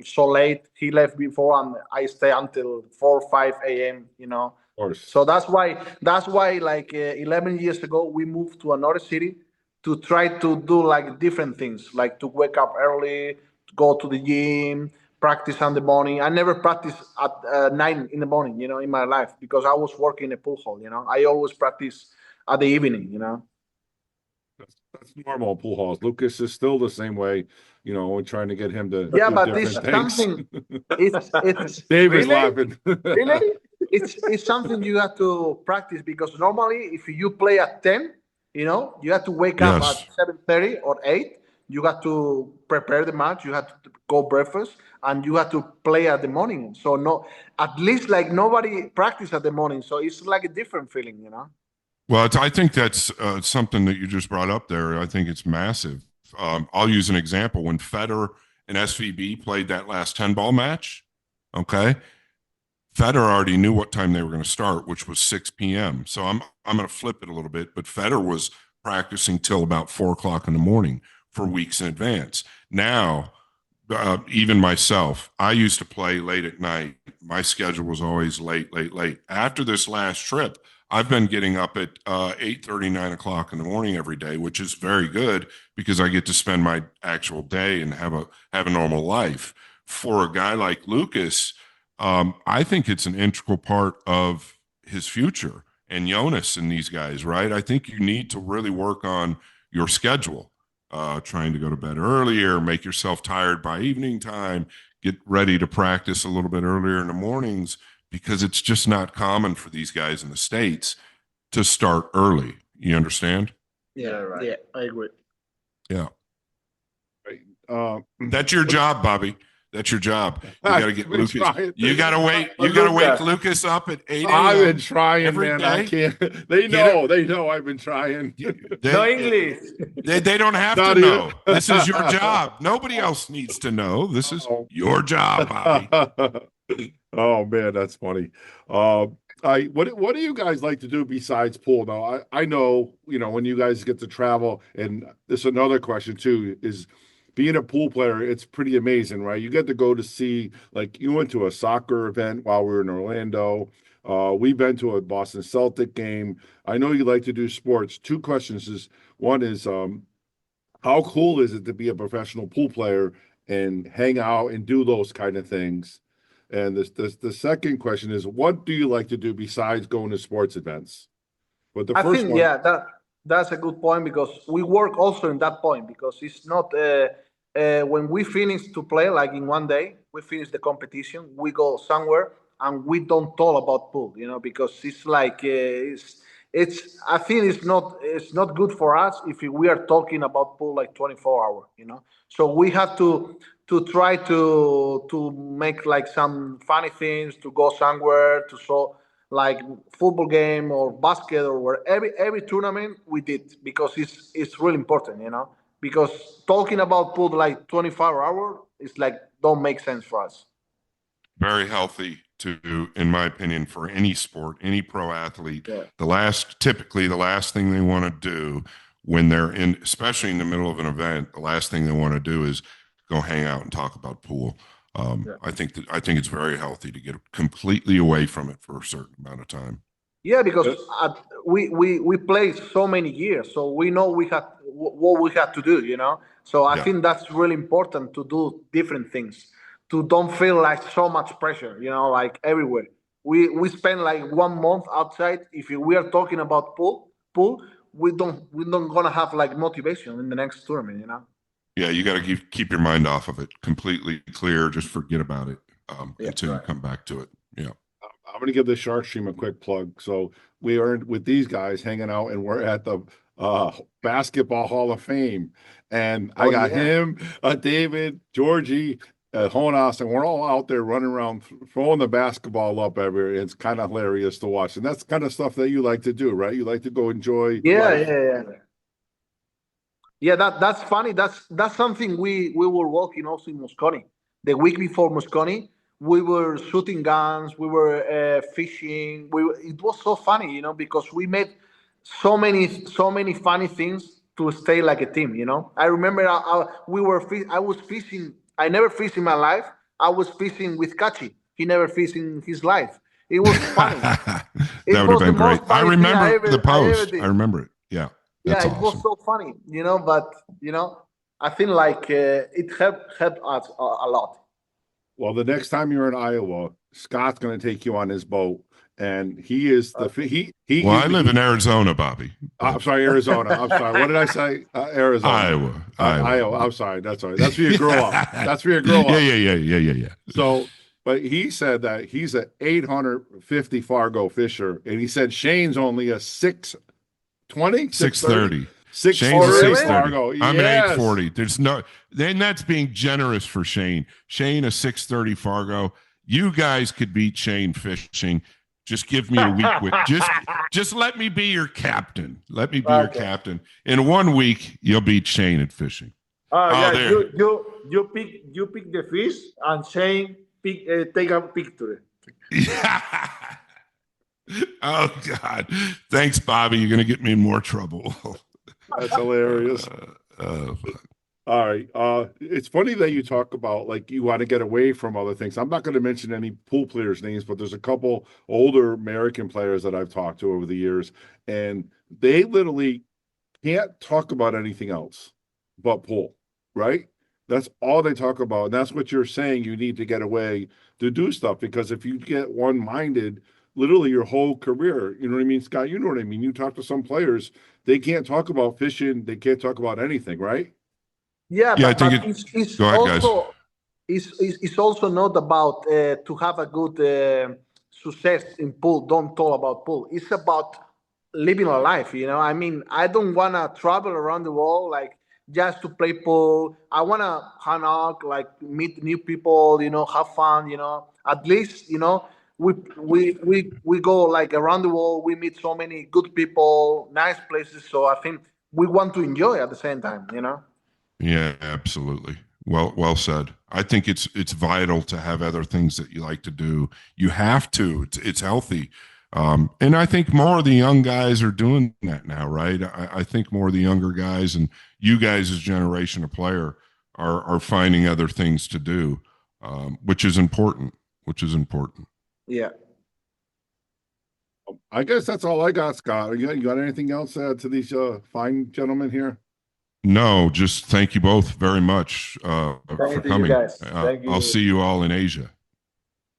so late. He left before, and I stay until 4 or 5 a.m. Of course. So that's why like 11 years ago we moved to another city to try to do like different things, like to wake up early, to go to the gym, practice in the morning. I never practiced at 9 in the morning, in my life, because I was working in a pool hall. I always practice at the evening. That's normal pool halls. Lucas is still the same way, we're trying to get him to Yeah, do but different it's things. something. It's David's Really? laughing. really it's something you have to practice, because normally if you play at 10, you have to wake up Yes. at 7:30 or 8. You have to prepare the match, you have to go breakfast, and you have to play at the morning. So at least like nobody practice at the morning, so it's like a different feeling. Well, I think that's something that you just brought up there. I think it's massive. I'll use an example. When Federer and SVB played that last 10-ball match, okay, Federer already knew what time they were going to start, which was 6 p.m. So I'm going to flip it a little bit, but Federer was practicing till about 4 o'clock in the morning for weeks in advance. Now, even myself, I used to play late at night. My schedule was always late. After this last trip, I've been getting up at 8:30, 9 o'clock in the morning every day, which is very good because I get to spend my actual day and have a normal life. For a guy like Lucas, I think it's an integral part of his future, and Jonas and these guys, right? I think you need to really work on your schedule, trying to go to bed earlier, make yourself tired by evening time, get ready to practice a little bit earlier in the mornings, because it's just not common for these guys in the States to start early. You understand? Yeah, right. Yeah, I agree. Yeah. Right. That's your job, Bobby. That's your job. You got to get I've been Lucas. trying. You got to wait. You got to wake Lucas up at 8 a.m. I've been trying, every man. day. I can't. They know I've been trying. No English. They don't have to Not know. even- This is your job. Nobody else needs to know. This is your job, Bobby. Oh man, that's funny. What do you guys like to do besides pool? Now, I know, when you guys get to travel, and this is another question too, is being a pool player, it's pretty amazing, right? You get to go to see, like, you went to a soccer event while we were in Orlando. We've been to a Boston Celtic game. I know you like to do sports. Two questions is, one is, how cool is it to be a professional pool player and hang out and do those kind of things? And the second question is, what do you like to do besides going to sports events? But the I first think, one, yeah, that's a good point, because we work also in that point, because it's not when we finish to play, like in one day, we finish the competition, we go somewhere and we don't talk about pool, because it's like it's I think it's not good for us if we are talking about pool like 24 hours, So we have to try to make like some funny things, to go somewhere, to show like football game or basket or where every tournament we did, because it's really important, because talking about pool like 24 hours is like don't make sense for us. Very healthy to, in my opinion, for any sport, any pro athlete. Yeah. Typically the last thing they want to do when they're especially in the middle of an event, the last thing they want to do is go hang out and talk about pool. I think it's very healthy to get completely away from it for a certain amount of time. Yeah, because we played so many years, so we know what we have to do, So I think that's really important, to do different things, to don't feel like so much pressure, like everywhere. We spend like 1 month outside. If we are talking about pool, we don't gonna have like motivation in the next tournament, Yeah, you got to keep your mind off of it, completely clear. Just forget about it until you come back to it. Yeah. I'm going to give the Shark Stream a quick plug. So we earned with these guys hanging out, and we're at the Basketball Hall of Fame. And I got him, David, Georgie, Jonas, and we're all out there running around throwing the basketball up everywhere. It's kind of hilarious to watch. And that's kind of stuff that you like to do, right? You like to go enjoy life. Yeah, that's funny. That's something we were working also in Mosconi. The week before Mosconi, we were shooting guns, we were fishing. It was so funny, you know, because we made so many funny things to stay like a team. You know, I remember I was fishing. I never fished in my life. I was fishing with Kachi. He never fished in his life. It was funny. That would have been great. I remember the post. I remember it. Yeah. That's it was so funny, you know, but, you know, I think like it helped us a lot. Well, the next time you're in Iowa, Scott's going to take you on his boat, and he is the Well, I live in Arizona, Bobby. I'm sorry, Arizona. I'm sorry. What did I say? Arizona. Iowa. I'm sorry. That's all right. That's where you grow up. Yeah. So, but he said that he's an 850 Fargo fisher, and he said Shane's only a 620? 630. Shane's a 630. Fargo. I'm an 840. There's no, then that's being generous for Shane. Shane, a 630 Fargo. You guys could beat Shane fishing. Just give me a week. Just let me be your captain. Let me be your captain. In 1 week, you'll beat Shane at fishing. You pick the fish, and Shane take a picture. Yeah. Oh God! Thanks, Bobby. You're going to get me in more trouble. That's hilarious. All right. It's funny that you talk about like you want to get away from other things. I'm not going to mention any pool players' names, but there's a couple older American players that I've talked to over the years, and they literally can't talk about anything else but pool, right? That's all they talk about. And that's what you're saying. You need to get away to do stuff, because if you get one-minded, literally your whole career, you know what I mean, Scott? You know what I mean? You talk to some players, they can't talk about fishing. They can't talk about anything, right? Yeah, I but think it's go ahead, also, guys. It's also not about to have a good success in pool. Don't talk about pool. It's about living a life, you know? I mean, I don't want to travel around the world like just to play pool. I want to hang out, like meet new people, you know, have fun, you know. At least, you know, we go like around the world. We meet so many good people, nice places. So I think we want to enjoy at the same time, you know. Yeah, absolutely. Well said. I think it's vital to have other things that you like to do. You have to. It's healthy. And I think more of the young guys are doing that now, right? I think more of the younger guys, and you guys as generation of player are finding other things to do, which is important. Yeah. I guess that's all I got, Scott. You got anything else to add to these fine gentlemen here? No, just thank you both very much for coming. You guys. Thank you. I'll see you all in Asia.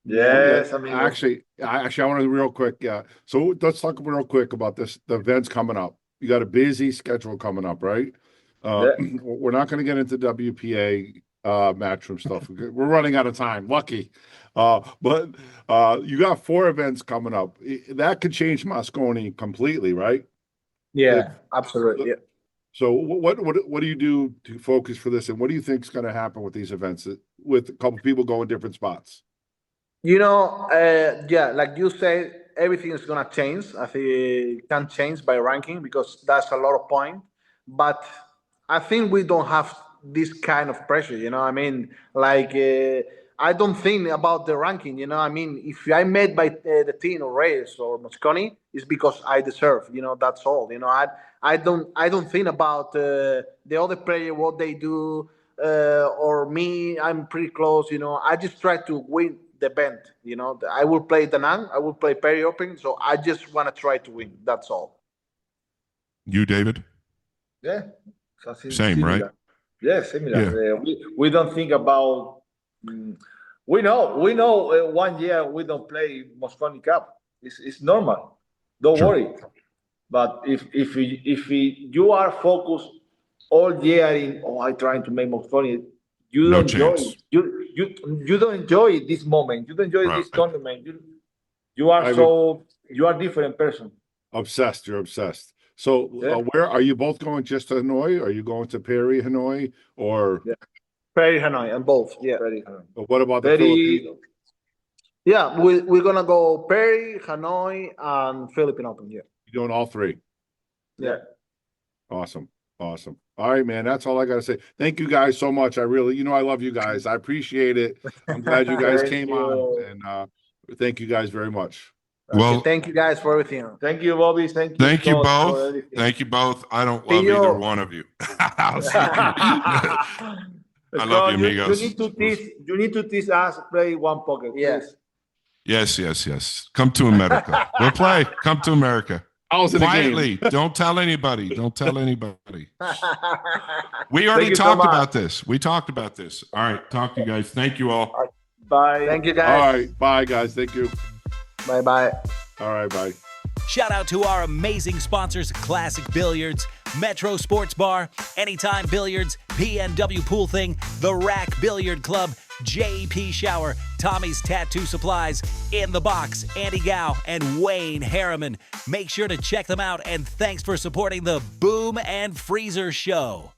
Yes, I mean, actually, I want to real quick. Yeah. So let's talk real quick about the events coming up. You got a busy schedule coming up, right? We're not going to get into WPA matchroom stuff. We're running out of time. Lucky. But you got 4 events coming up. That could change Mosconi completely, right? Yeah, absolutely. Yeah. So what do you do to focus for this, and what do you think is going to happen with these events with a couple people going different spots? You know, yeah, like you say, everything is gonna change. I think it can change by ranking because that's a lot of points. But I think we don't have this kind of pressure. You know, I mean, like I don't think about the ranking. You know, I mean, if I made by the team or Ruiz or Mosconi, it's because I deserve. You know, that's all. You know, I don't think about the other player, what they do, or me. I'm pretty close. You know, I just try to win the event. You know, I will play Danang, I will play Perry Open, so I just want to try to win. That's all. You, David? Yeah, same, similar. right? Yeah, similar. Yeah. We don't think about. We know. 1 year we don't play Mosconi Cup. It's normal. Don't worry. But if you are focused all year in, I'm trying to make Mosconi, you don't enjoy it. You don't enjoy this moment. You don't enjoy this tournament. You are a different person. Obsessed. You're obsessed. So Yeah. where are you both going? Just to Hanoi? Are you going to Perry, Hanoi, or Yeah. Perry, Hanoi, and both. Yeah. Very, what about the very. Philippines? Yeah, we're gonna go Perry, Hanoi, and Philippine Open. Yeah. You're doing all three. Yeah. Awesome. Awesome. All right, man. That's all I got to say. Thank you guys so much. I really, I love you guys. I appreciate it. I'm glad you guys Thank came you. on, and thank you guys very much. Well, Thank you guys for everything. Thank you, Bobby. Thank you. thank you Scott, for both. everything. Thank you both. I don't See love you. either one of you. I'll see you. I love you, amigos. You need to teach us play one pocket. Yes. Yes, yes, yes. Come to America. We'll play. Come to America. I was in the game. Quietly. Don't tell anybody. Don't tell anybody. We already you so talked much. about this. We talked about this. All right. Talk to you guys. Thank you all. Bye. Thank you, All guys. right. Bye, guys. Thank you. Bye bye. All right. Bye. Shout out to our amazing sponsors, Classic Billiards, Metro Sportz Bar, Anytime Billiards, PNW Pool Thing, the RACK Billiard Club, JP Shower, Tommy's Tattoo Supplies, In the Box, Andy Gow, and Wayne Harriman. Make sure to check them out, and thanks for supporting the Boom and Freezer Show.